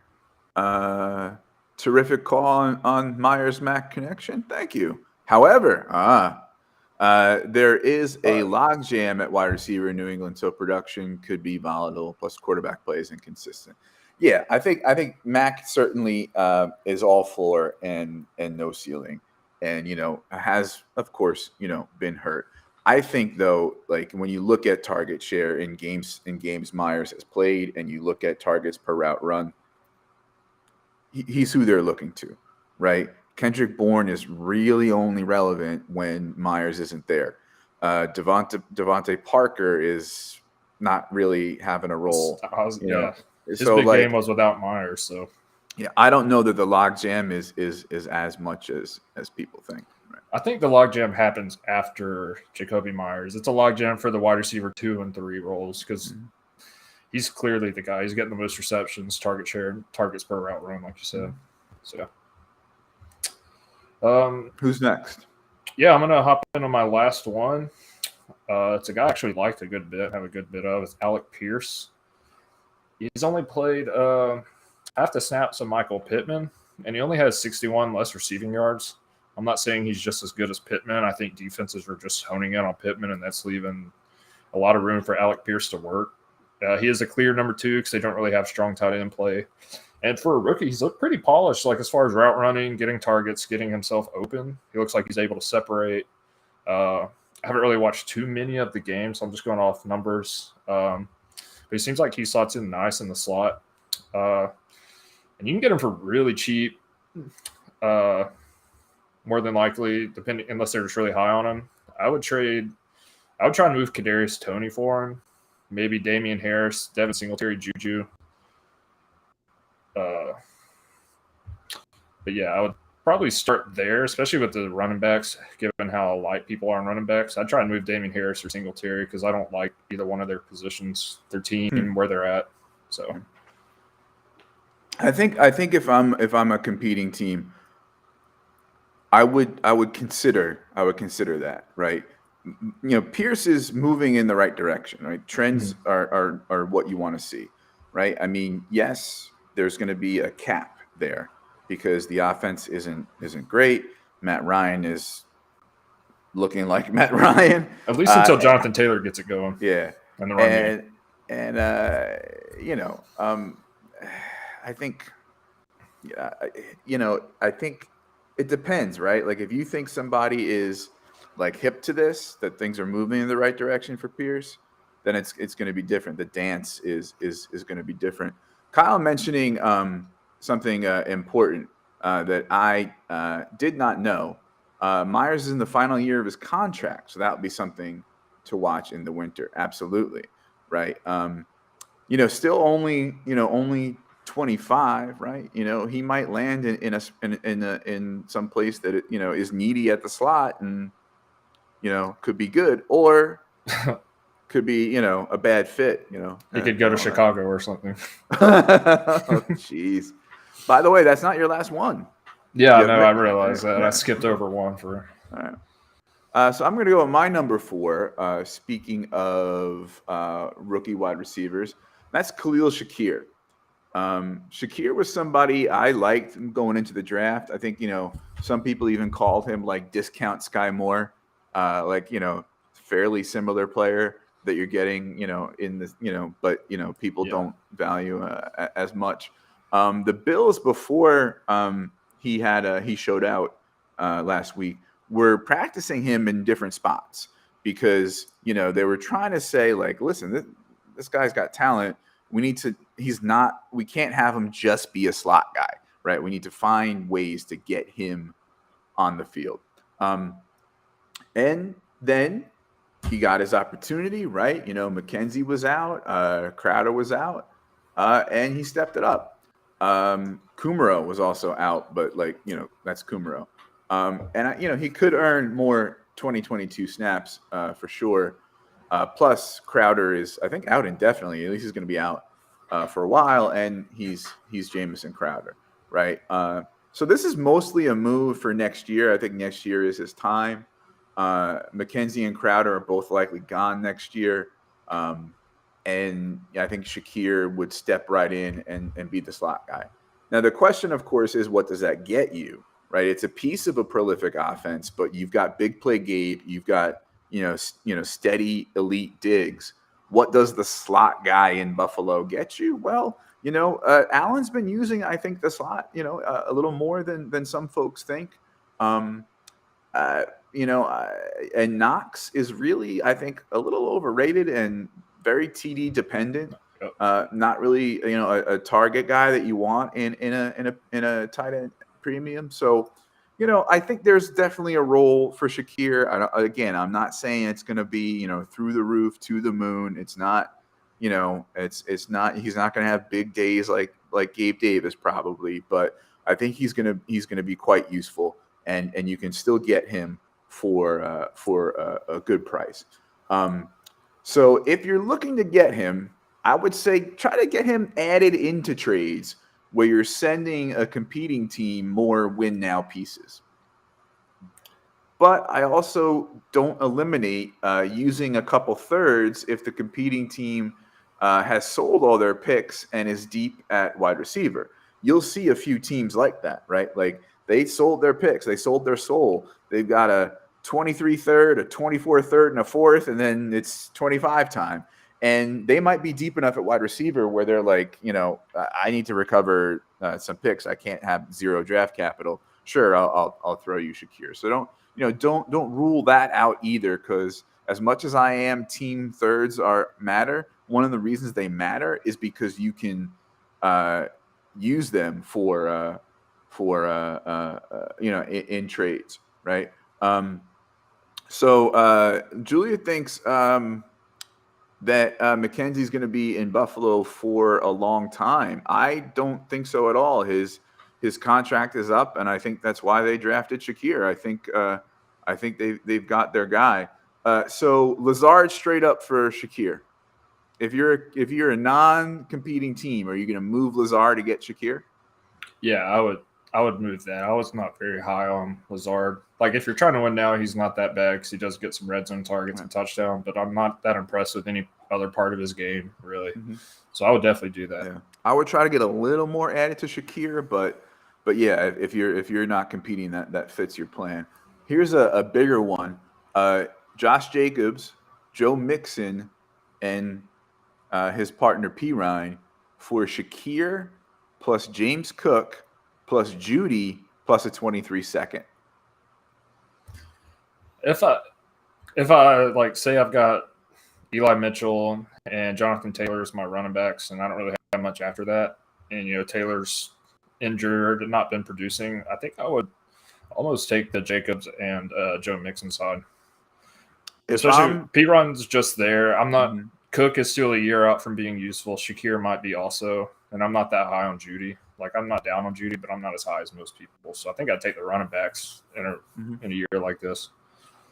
Terrific call on Myers Mac connection. Thank you. However, there is a logjam at wide receiver in New England, so production could be volatile. Plus, quarterback play is inconsistent. Yeah, I think Mac certainly is all floor and no ceiling, and has of course been hurt. I think though, like when you look at target share in games Myers has played, and you look at targets per route run, he's who they're looking to, right? Kendrick Bourne is really only relevant when Myers isn't there. Devonte Parker is not really having a role. His big game was without Myers, so yeah, I don't know that the logjam is as much as people think. Right? I think the logjam happens after Jacoby Myers. It's a logjam for the wide receiver 2 and 3 roles because he's clearly the guy. He's getting the most receptions, target share, targets per route run, like you said. So. Who's next? Yeah, I'm gonna hop into my last one. It's a guy I actually liked a good bit, have a good bit of. It's Alec Pierce. He's only played half the snaps of Michael Pittman, and he only has 61 less receiving yards. I'm not saying he's just as good as Pittman. I think defenses are just honing in on Pittman, and that's leaving a lot of room for Alec Pierce to work. He is a clear number 2 because they don't really have strong tight end play. And for a rookie, he's looked pretty polished, like as far as route running, getting targets, getting himself open. He looks like he's able to separate. I haven't really watched too many of the games, so I'm just going off numbers. But he seems like he slots in nice in the slot. And you can get him for really cheap, more than likely, unless they're just really high on him. I would try and move Kadarius Toney for him. Maybe Damian Harris, Devin Singletary, Juju. But yeah, I would probably start there, especially with the running backs, given how light people are on running backs. I'd try and move Damian Harris or Singletary because I don't like either one of their positions, their team, where they're at. So I think if I'm a competing team, I would consider that, right? Pierce is moving in the right direction, right? Trends are what you want to see, right? I mean, yes, there's going to be a cap there because the offense isn't great. Matt Ryan is looking like Matt Ryan, at least until Jonathan Taylor gets it going. Yeah, and the run game. And I think, I think it depends, right? Like if you think somebody is like hip to this, that things are moving in the right direction for Pierce, then it's going to be different. The dance is going to be different. Kyle mentioning something important that I did not know. Myers is in the final year of his contract, so that would be something to watch in the winter. Absolutely, right? Still only 25, right? He might land in some place that is needy at the slot and could be good or could be a bad fit. He could go to Chicago or something. Oh, jeez. By the way, that's not your last one. Yeah, no, I realized that. I skipped over one for. All right. So I'm going to go with my number 4. Speaking of rookie wide receivers, that's Khalil Shakir. Shakir was somebody I liked going into the draft. I think some people even called him like discount Sky Moore, fairly similar player that you're getting in this but people don't value as much. The Bills before he showed out last week were practicing him in different spots because they were trying to say like, listen, this guy's got talent. We can't have him just be a slot guy, right? We need to find ways to get him on the field. And then he got his opportunity, right? McKenzie was out, Crowder was out, and he stepped it up. Kumaro was also out, but that's Kumaro. And he could earn more 2022 snaps for sure. Plus Crowder is, I think, out indefinitely. At least he's going to be out for a while, and he's Jamison Crowder, right? So this is mostly a move for next year. I think next year is his time. McKenzie and Crowder are both likely gone next year. And I think Shakir would step right in and be the slot guy. Now, the question, of course, is what does that get you, right? It's a piece of a prolific offense, but you've got big play Gabe. You've got, steady elite Diggs. What does the slot guy in Buffalo get you? Well, Allen's been using, I think, the slot, a little more than some folks think. And Knox is really, I think, a little overrated and very TD dependent. Not really, a target guy that you want in a tight end premium. So, I think there's definitely a role for Shakir. I'm not saying it's going to be, through the roof to the moon. It's not, it's not. He's not going to have big days like Gabe Davis probably, but I think he's going to be quite useful, and you can still get him for a good price. So if you're looking to get him, I would say try to get him added into trades where you're sending a competing team more win now pieces. But I also don't eliminate using a couple thirds if the competing team has sold all their picks and is deep at wide receiver. You'll see a few teams like that, right? Like they sold their picks, they sold their soul. They've got a 23 third, a 24 third, and a fourth, and then it's 25 time. And they might be deep enough at wide receiver where they're like, I need to recover some picks. I can't have zero draft capital. Sure, I'll throw you Shakir. So don't rule that out either, because as much as I am team thirds matter, one of the reasons they matter is because you can use them for in trades, right? So Julia thinks that McKenzie's going to be in Buffalo for a long time. I don't think so at all. His contract is up, and I think that's why they drafted Shakir. I think they've got their guy. So Lazard straight up for Shakir. If you're a non-competing team, are you going to move Lazard to get Shakir? Yeah, I would move that. I was not very high on Lazard. Like, if you're trying to win now, he's not that bad because he does get some red zone targets and touchdown, but I'm not that impressed with any other part of his game, really. Mm-hmm. So I would definitely do that. Yeah. I would try to get a little more added to Shakir, but yeah, if you're not competing, that fits your plan. Here's a bigger one. Josh Jacobs, Joe Mixon, and his partner Pirine for Shakir plus James Cook plus Judy plus a 23 second. If I like say I've got Eli Mitchell and Jonathan Taylor as my running backs, and I don't really have much after that, and Taylor's injured and not been producing, I think I would almost take the Jacobs and Joe Mixon side. Especially P-Run's just there. I'm not. Mm-hmm. Cook is still a year out from being useful. Shakir might be also, and I'm not that high on Judy. Like, I'm not down on Judy, but I'm not as high as most people. So I think I'd take the running backs in a year like this.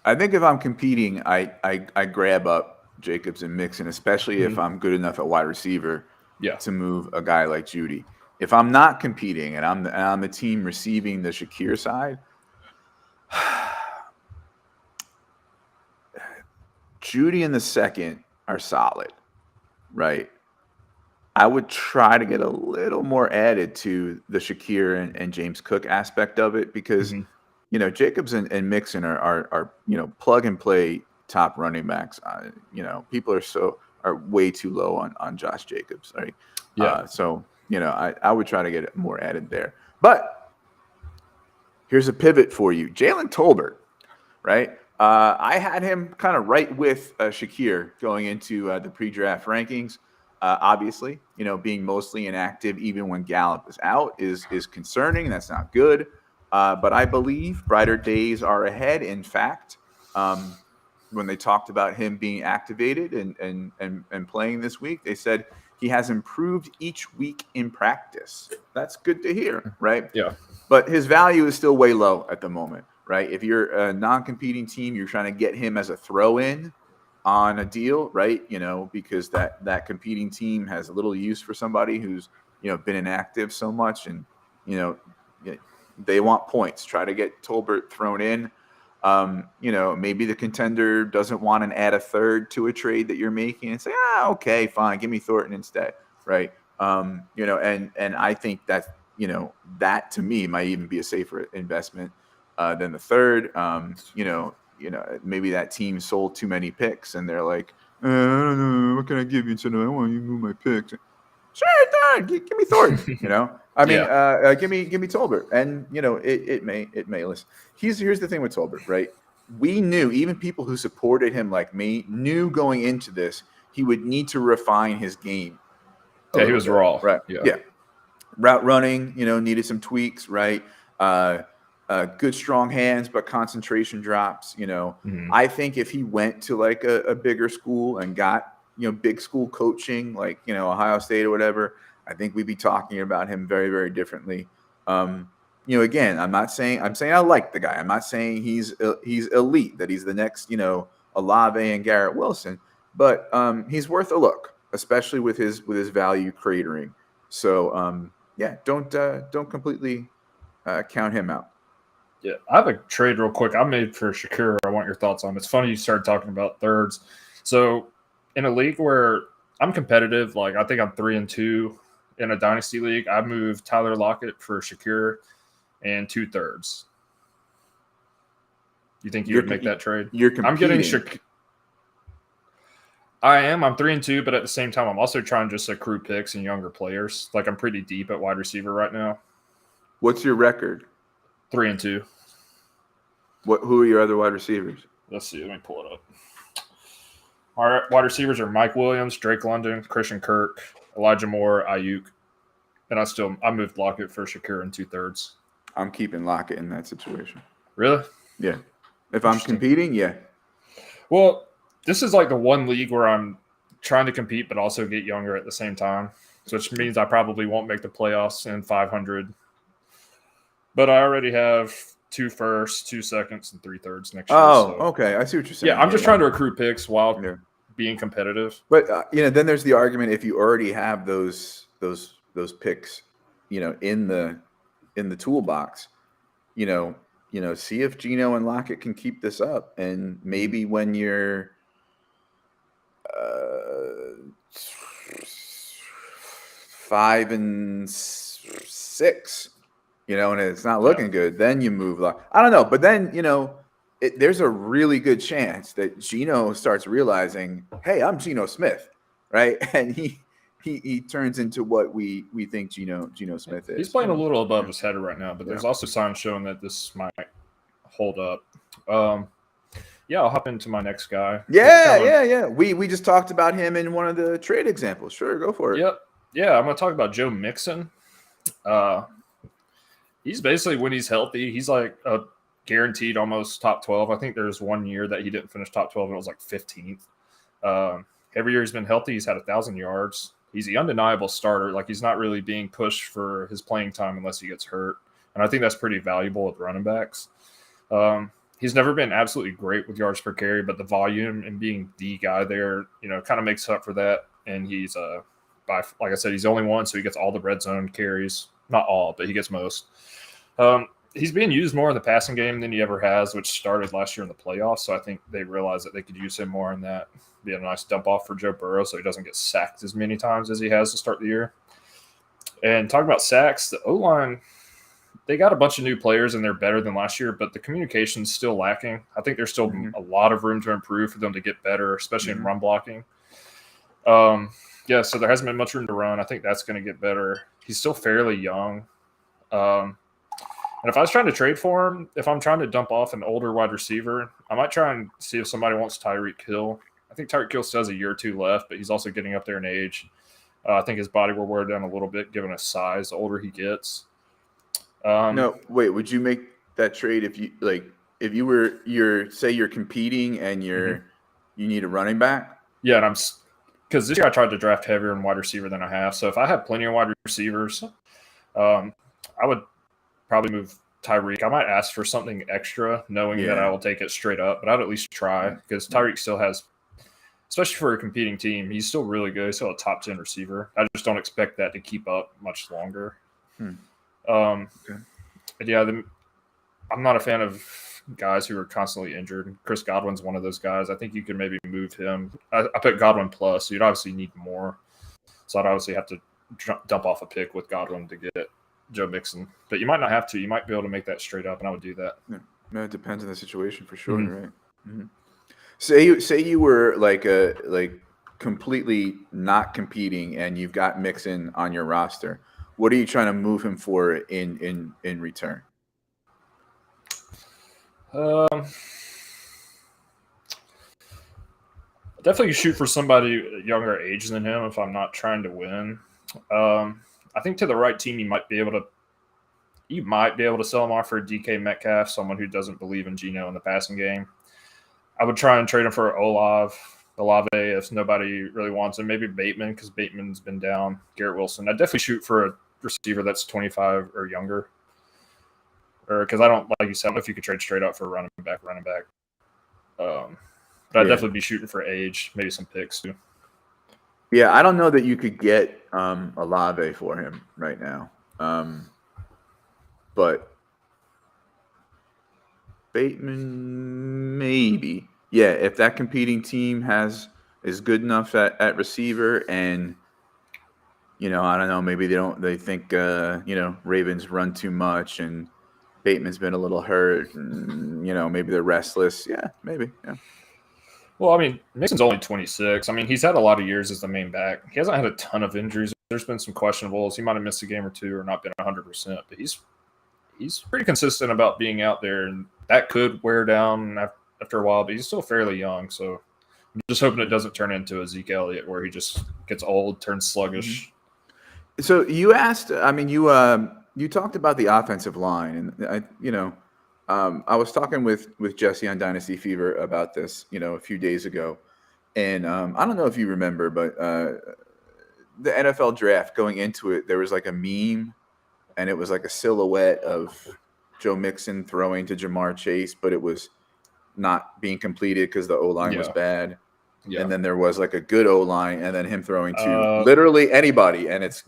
I think if I'm competing, I grab up Jacobs and Mixon, especially if I'm good enough at wide receiver to move a guy like Judy. If I'm not competing and I'm the team receiving the Shakir side, Judy in the second are solid, right? I would try to get a little more added to the Shakir and James Cook aspect of it because, Jacobs and Mixon are plug and play top running backs. People are way too low on Josh Jacobs, right? Yeah. So I would try to get more added there. But here's a pivot for you. Jalen Tolbert, right? I had him kind of right with Shakir going into the pre-draft rankings. Obviously, being mostly inactive even when Gallup is out is concerning. That's not good. But I believe brighter days are ahead. In fact, when they talked about him being activated and playing this week, they said he has improved each week in practice. That's good to hear, right? Yeah. But his value is still way low at the moment, right? If you're a non-competing team, you're trying to get him as a throw-in on a deal, right? Because that competing team has a little use for somebody who's, been inactive so much and, they want points. Try to get Tolbert thrown in. Maybe the contender doesn't want to add a third to a trade that you're making and say, okay, fine, give me Thornton instead, right? And I think that, that to me might even be a safer investment than the third. Maybe that team sold too many picks and they're like, I don't know, what can I give you? And so, no, I want you to move my picks. Sure, done. Give me Thornton. Give me Tolbert, and it may listen. Here's the thing with Tolbert, right? We knew, even people who supported him like me knew going into this he would need to refine his game. Yeah, he was raw. Right. Yeah. Route running, needed some tweaks, right? Good strong hands, but concentration drops. I think if he went to like a bigger school and got big school coaching, like Ohio State or whatever, I think we'd be talking about him very, very differently. Again, I'm saying I like the guy. I'm not saying he's elite, that he's the next Olave and Garrett Wilson, but he's worth a look, especially with his value cratering. So don't completely count him out. Yeah, I have a trade real quick I made for Shakir. I want your thoughts on it. It's funny you started talking about thirds. So in a league where I'm competitive, like I think I'm 3-2 in a dynasty league, I moved Tyler Lockett for Shakir and 2/3. You think you would make that trade? You're competing. I'm getting Shakir. I am. I'm 3-2, but at the same time, I'm also trying just to accrue picks and younger players. Like I'm pretty deep at wide receiver right now. What's your record? 3-2. Who are your other wide receivers? Let's see. Let me pull it up. Our wide receivers are Mike Williams, Drake London, Christian Kirk, Elijah Moore, Ayuk, and I moved Lockett for Shakur in 2/3. I'm keeping Lockett in that situation. Really? Yeah. If I'm competing, yeah. Well, this is like the one league where I'm trying to compete but also get younger at the same time, which means I probably won't make the playoffs in 500. But I already have 2 firsts, 2 seconds, and 3/3 next year. Oh, okay. I see what you're saying. Yeah, I'm just trying to accrue picks while being competitive. But then there's the argument if you already have those picks, in the toolbox, see if Geno and Lockett can keep this up, and maybe when you're 5-6, and it's not looking good, then you move. I don't know, but then there's a really good chance that Geno starts realizing, hey, I'm Geno Smith, right? And he turns into what we think Geno Smith is. He's playing a little above his head right now, but there's also signs showing that this might hold up. I'll hop into my next guy. Yeah. We just talked about him in one of the trade examples. Sure, go for it. Yep. Yeah, I'm going to talk about Joe Mixon. He's basically, when he's healthy, he's like a guaranteed almost top 12. I think there's one year that he didn't finish top 12 and it was like 15th. Every year he's been healthy, he's had 1,000 yards. He's the undeniable starter. Like he's not really being pushed for his playing time unless he gets hurt. And I think that's pretty valuable with running backs. He's never been absolutely great with yards per carry, but the volume and being the guy there, kind of makes up for that. And he's, like I said, he's the only one, so he gets all the red zone carries. Not all, but he gets most. He's being used more in the passing game than he ever has, which started last year in the playoffs. So I think they realized that they could use him more in that. Be a nice dump off for Joe Burrow so he doesn't get sacked as many times as he has to start the year. And talking about sacks, the O-line, they got a bunch of new players and they're better than last year, but the communication's still lacking. I think there's still a lot of room to improve for them to get better, especially in run blocking. So there hasn't been much room to run. I think that's going to get better. He's still fairly young. And if I was trying to trade for him, if I'm trying to dump off an older wide receiver, I might try and see if somebody wants Tyreek Hill. I think Tyreek Hill still has a year or two left, but he's also getting up there in age. I think his body will wear down a little bit given his size the older he gets. No, wait, would you make that trade if you're competing and you need a running back? Yeah, and because this year I tried to draft heavier in wide receiver than I have. So if I have plenty of wide receivers, I would probably move Tyreek. I might ask for something extra, knowing that I will take it straight up, but I'd at least try because Tyreek still has, especially for a competing team, he's still really good. He's still a top 10 receiver. I just don't expect that to keep up much longer. I'm not a fan of guys who are constantly injured. Chris Godwin's one of those guys. I think you could maybe move him. I put Godwin plus, so you'd obviously need more. So I'd obviously have to dump off a pick with Godwin to get Joe Mixon. But you might not have to. You might be able to make that straight up, and I would do that. Yeah. No, it depends on the situation for sure, right? Mm-hmm. Say you were like completely not competing, and you've got Mixon on your roster. What are you trying to move him for in return? Definitely shoot for somebody younger age than him if I'm not trying to win. I think to the right team, you might be able to sell him off for DK Metcalf, someone who doesn't believe in Geno in the passing game. I would try and trade him for Olave if nobody really wants him. Maybe Bateman because Bateman's been down. Garrett Wilson. I'd definitely shoot for a receiver that's 25 or younger. Or because I don't, like you said, I don't know if you could trade straight up for a running back. But I'd definitely be shooting for age, maybe some picks too. Yeah, I don't know that you could get Olave for him right now. But Bateman, maybe. Yeah, if that competing team is good enough at receiver and I don't know, maybe they think Ravens run too much and Bateman's been a little hurt and maybe they're restless. Yeah, maybe. Yeah. Well, I mean, Mixon's only 26. I mean, he's had a lot of years as the main back. He hasn't had a ton of injuries. There's been some questionables. He might have missed a game or two or not been 100%, but he's pretty consistent about being out there, and that could wear down after a while, but he's still fairly young, so I'm just hoping it doesn't turn into a Zeke Elliott where he just gets old, turns sluggish. So you asked, I mean, you talked about the offensive line, and I was talking with Jesse on Dynasty Fever about this, a few days ago, and I don't know if you remember, but the NFL draft going into it, there was like a meme, and it was like a silhouette of Joe Mixon throwing to Jamar Chase, but it was not being completed because the O-line was bad. Yeah. And then there was like a good O-line, and then him throwing to literally anybody, and it's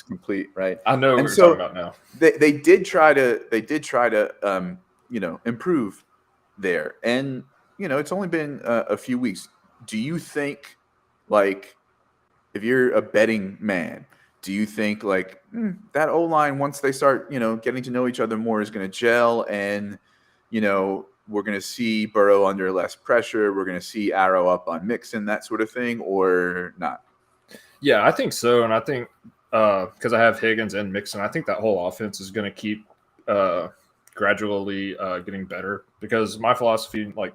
complete, right? I know what you're talking about now. They did try to improve there, and it's only been a few weeks. Do you think, like, if you're a betting man, do you think like that O-line, once they start getting to know each other more, is going to gel, and we're going to see Burrow under less pressure, we're going to see Arrow up on Mixon, that sort of thing, or not? Yeah, I think so, and I think because I have Higgins and Mixon, I think that whole offense is going to keep gradually getting better, because my philosophy, like,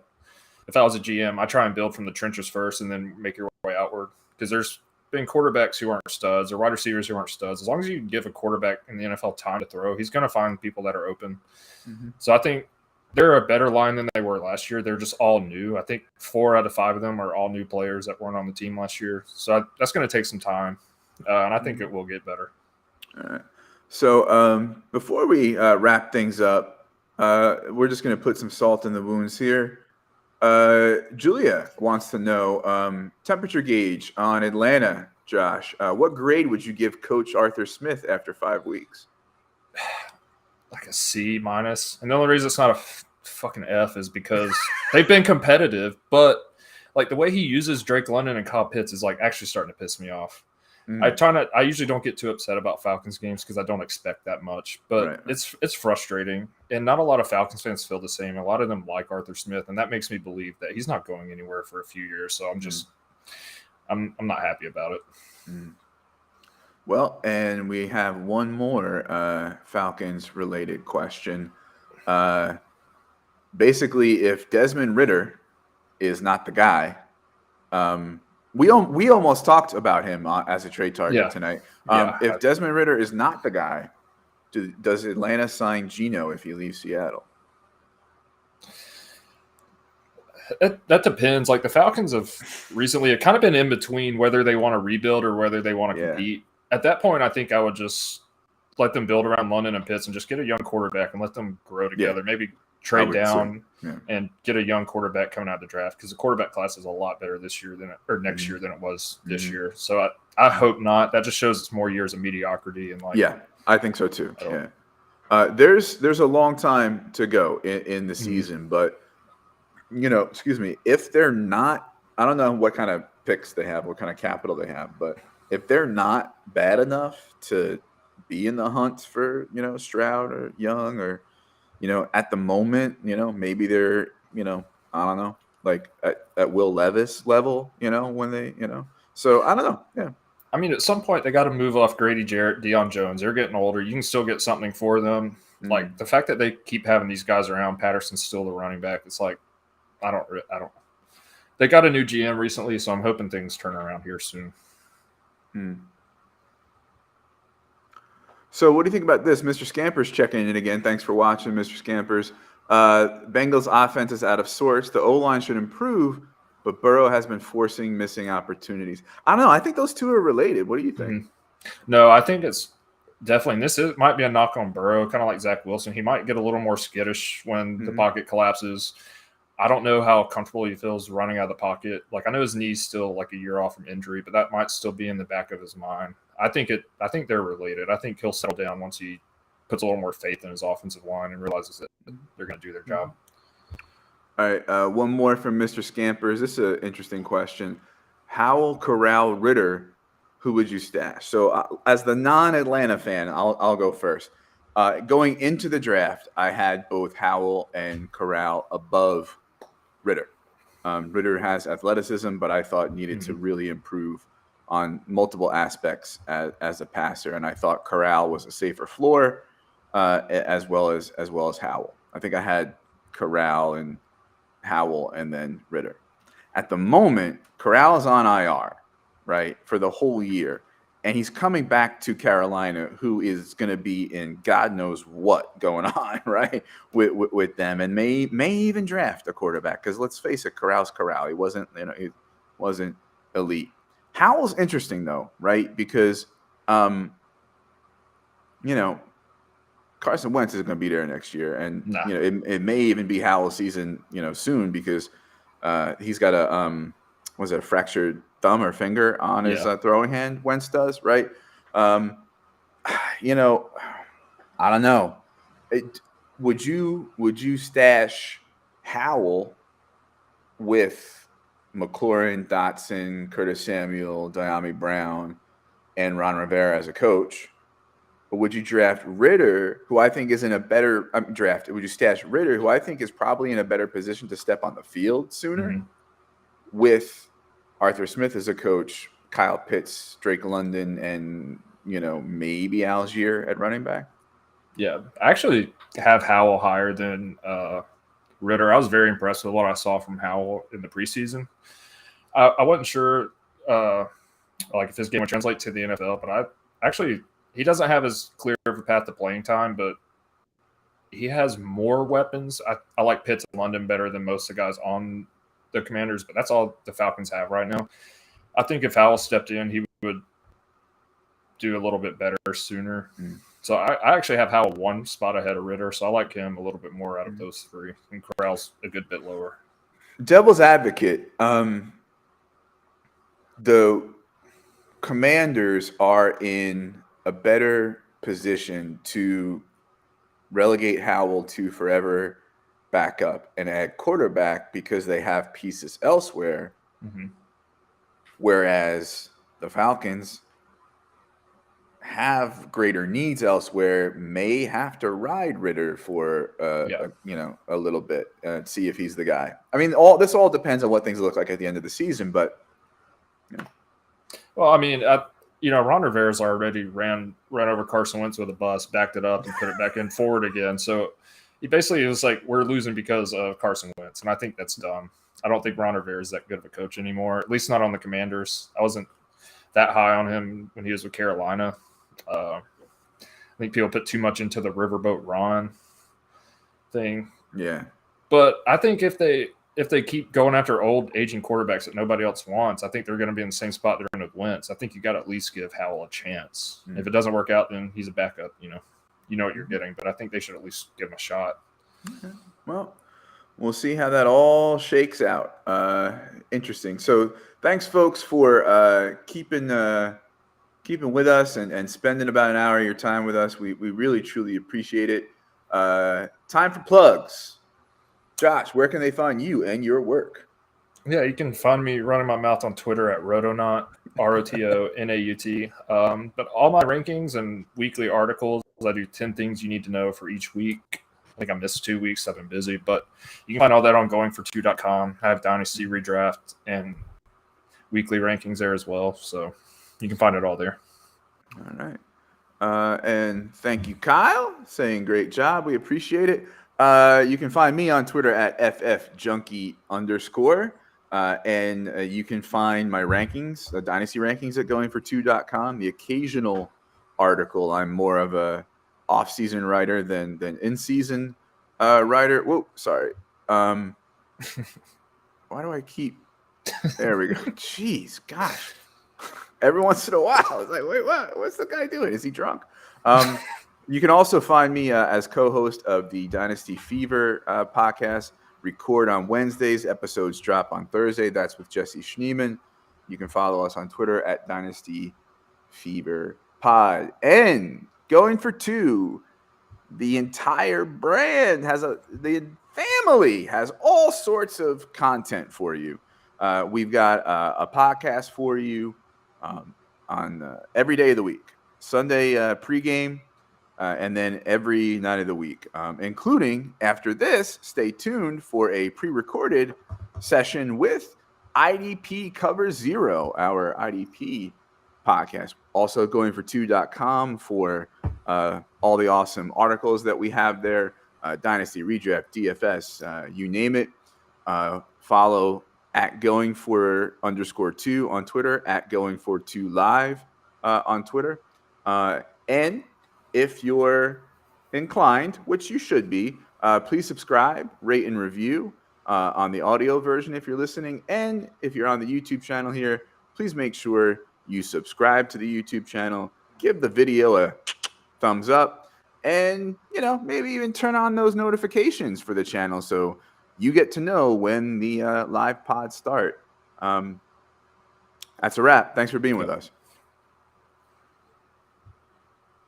if I was a GM, I try and build from the trenches first and then make your way outward, because there's been quarterbacks who aren't studs or wide receivers who aren't studs. As long as you give a quarterback in the NFL time to throw, he's going to find people that are open. So I think they're a better line than they were last year. They're just all new. I think 4 out of 5 of them are all new players that weren't on the team last year. So that's going to take some time, and I think it will get better. All right. So before we wrap things up, we're just going to put some salt in the wounds here. Julia wants to know temperature gauge on Atlanta, Josh. What grade would you give Coach Arthur Smith after 5 weeks? Like a C-. And the only reason it's not a fucking F is because they've been competitive, but like the way he uses Drake London and Kyle Pitts is like actually starting to piss me off. I usually don't get too upset about Falcons games because I don't expect that much, but it's frustrating, and not a lot of Falcons fans feel the same. A lot of them like Arthur Smith, and that makes me believe that he's not going anywhere for a few years. So I'm not happy about it. Well, and we have one more Falcons related question. Basically, if Desmond Ridder is not the guy, we almost talked about him as a trade target tonight. If Desmond Ridder is not the guy, does Atlanta sign Geno if he leaves Seattle? That depends. Like the Falcons have recently kind of been in between whether they want to rebuild or whether they want to compete. At that point, I think I would just let them build around London and Pitts and just get a young quarterback and let them grow together. Maybe trade down and get a young quarterback coming out of the draft, because the quarterback class is a lot better this year next year than it was this year. So I hope not. That just shows it's more years of mediocrity. And I think so too. There's a long time to go in the season, but if they're not, I don't know what kind of picks they have, what kind of capital they have, but if they're not bad enough to be in the hunt for Stroud or Young, or at the moment, maybe they're, I don't know, like at Will Levis level, when they, so I don't know. Yeah. I mean, at some point they got to move off Grady Jarrett, Deion Jones. They're getting older. You can still get something for them. Like the fact that they keep having these guys around, Patterson's still the running back. It's like, I don't, they got a new GM recently, so I'm hoping things turn around here soon. So what do you think about this? Mr. Scampers checking in again. Thanks for watching, Mr. Scampers. Bengals offense is out of sorts. The O-line should improve, but Burrow has been forcing missing opportunities. I don't know. I think those two are related. What do you think? No, I think it's definitely, and might be a knock on Burrow, kind of like Zach Wilson. He might get a little more skittish when the pocket collapses. I don't know how comfortable he feels running out of the pocket. Like, I know his knee's still like a year off from injury, but that might still be in the back of his mind. I think they're related. I think he'll settle down once he puts a little more faith in his offensive line and realizes that they're going to do their job. All right, one more from Mr. Scampers. This is an interesting question. Howell, Corral, Ridder, who would you stash? So as the non-Atlanta fan, I'll go first. Going into the draft, I had both Howell and Corral above Ridder. Ritter has athleticism, but I thought needed to really improve on multiple aspects as a passer. And I thought Corral was a safer floor, as well as Howell. I think I had Corral and Howell and then Ritter. At the moment, Corral is on IR, right, for the whole year. And he's coming back to Carolina, who is going to be in God knows what going on, right, with them, and may even draft a quarterback. Because let's face it, Corral's Corral. He wasn't elite. Howell's interesting though, right? Because Carson Wentz isn't going to be there next year, and it may even be Howell's season, soon, because he's got a fractured thumb or finger on his throwing hand. Wentz does, right? I don't know. Would you stash Howell with McLaurin, Dotson, Curtis Samuel, Diami Brown, and Ron Rivera as a coach? Or would you draft Ritter, who I think is in a better Would you stash Ritter, who I think is probably in a better position to step on the field sooner, with Arthur Smith as a coach, Kyle Pitts, Drake London, and maybe Algier at running back? Yeah, I actually have Howell higher than Ritter. I was very impressed with what I saw from Howell in the preseason. I wasn't sure if his game would translate to the NFL, but he doesn't have as clear of a path to playing time, but he has more weapons. I like Pitts and London better than most of the guys on the Commanders, but that's all the Falcons have right now. I think if Howell stepped in, he would do a little bit better sooner. So I actually have Howell one spot ahead of Ritter, so I like him a little bit more out of those three, and Corral's a good bit lower. Devil's advocate, the Commanders are in a better position to relegate Howell to forever backup and add quarterback because they have pieces elsewhere. Whereas the Falcons have greater needs elsewhere, may have to ride Ritter for a little bit and see if he's the guy. I mean, this all depends on what things look like at the end of the season, but well, I mean, Ron Rivera's already ran over Carson Wentz with a bus, backed it up, and put it back in forward again. So he basically was like, we're losing because of Carson Wentz, and I think that's dumb. I don't think Ron Rivera is that good of a coach anymore, at least not on the Commanders. I wasn't that high on him when he was with Carolina. I think people put too much into the Riverboat Ron thing. Yeah. But I think if they keep going after old aging quarterbacks that nobody else wants, I think they're going to be in the same spot they're in with Wentz. I think you got to at least give Howell a chance. If it doesn't work out, then he's a backup. You know what you're getting, but I think they should at least give him a shot. Okay. Well, we'll see how that all shakes out. Interesting. So thanks, folks, for keeping with us and spending about an hour of your time with us. We really, truly appreciate it. Time for plugs. Josh, where can they find you and your work? Yeah, you can find me running my mouth on Twitter at Rotonaut, ROTONAUT. But all my rankings and weekly articles, I do 10 things you need to know for each week. I think I missed 2 weeks. I've been busy. But you can find all that on goingfor2.com. I have Dynasty redraft and weekly rankings there as well. So you can find it all there. All right. And thank you, Kyle, saying great job. We appreciate it. You can find me on Twitter at ffjunkie_. And you can find my rankings, the Dynasty rankings at goingfor2.com. The occasional article, I'm more of a off-season writer than in-season writer. Whoa, sorry. Why do I keep... There we go. Jeez, gosh. Every once in a while, it's like, wait, what? What's the guy doing? Is he drunk? You can also find me as co-host of the Dynasty Fever podcast. Record on Wednesdays. Episodes drop on Thursday. That's with Jesse Schneeman. You can follow us on Twitter at Dynasty Fever Pod. And Going for Two, the entire brand the family has all sorts of content for you. We've got a podcast for you on every day of the week. Sunday pregame, and then every night of the week, including after this, stay tuned for a pre-recorded session with IDP Cover Zero, our IDP podcast. Also going for 2.com for all the awesome articles that we have there. Dynasty, Redraft, DFS, you name it. Follow at going for _2 on Twitter, at going for 2 live on Twitter. And if you're inclined, which you should be, please subscribe, rate, and review on the audio version if you're listening. And if you're on the YouTube channel here, please make sure you subscribe to the YouTube channel, give the video a thumbs up, and, maybe even turn on those notifications for the channel so you get to know when the live pods start. That's a wrap. Thanks for being with us.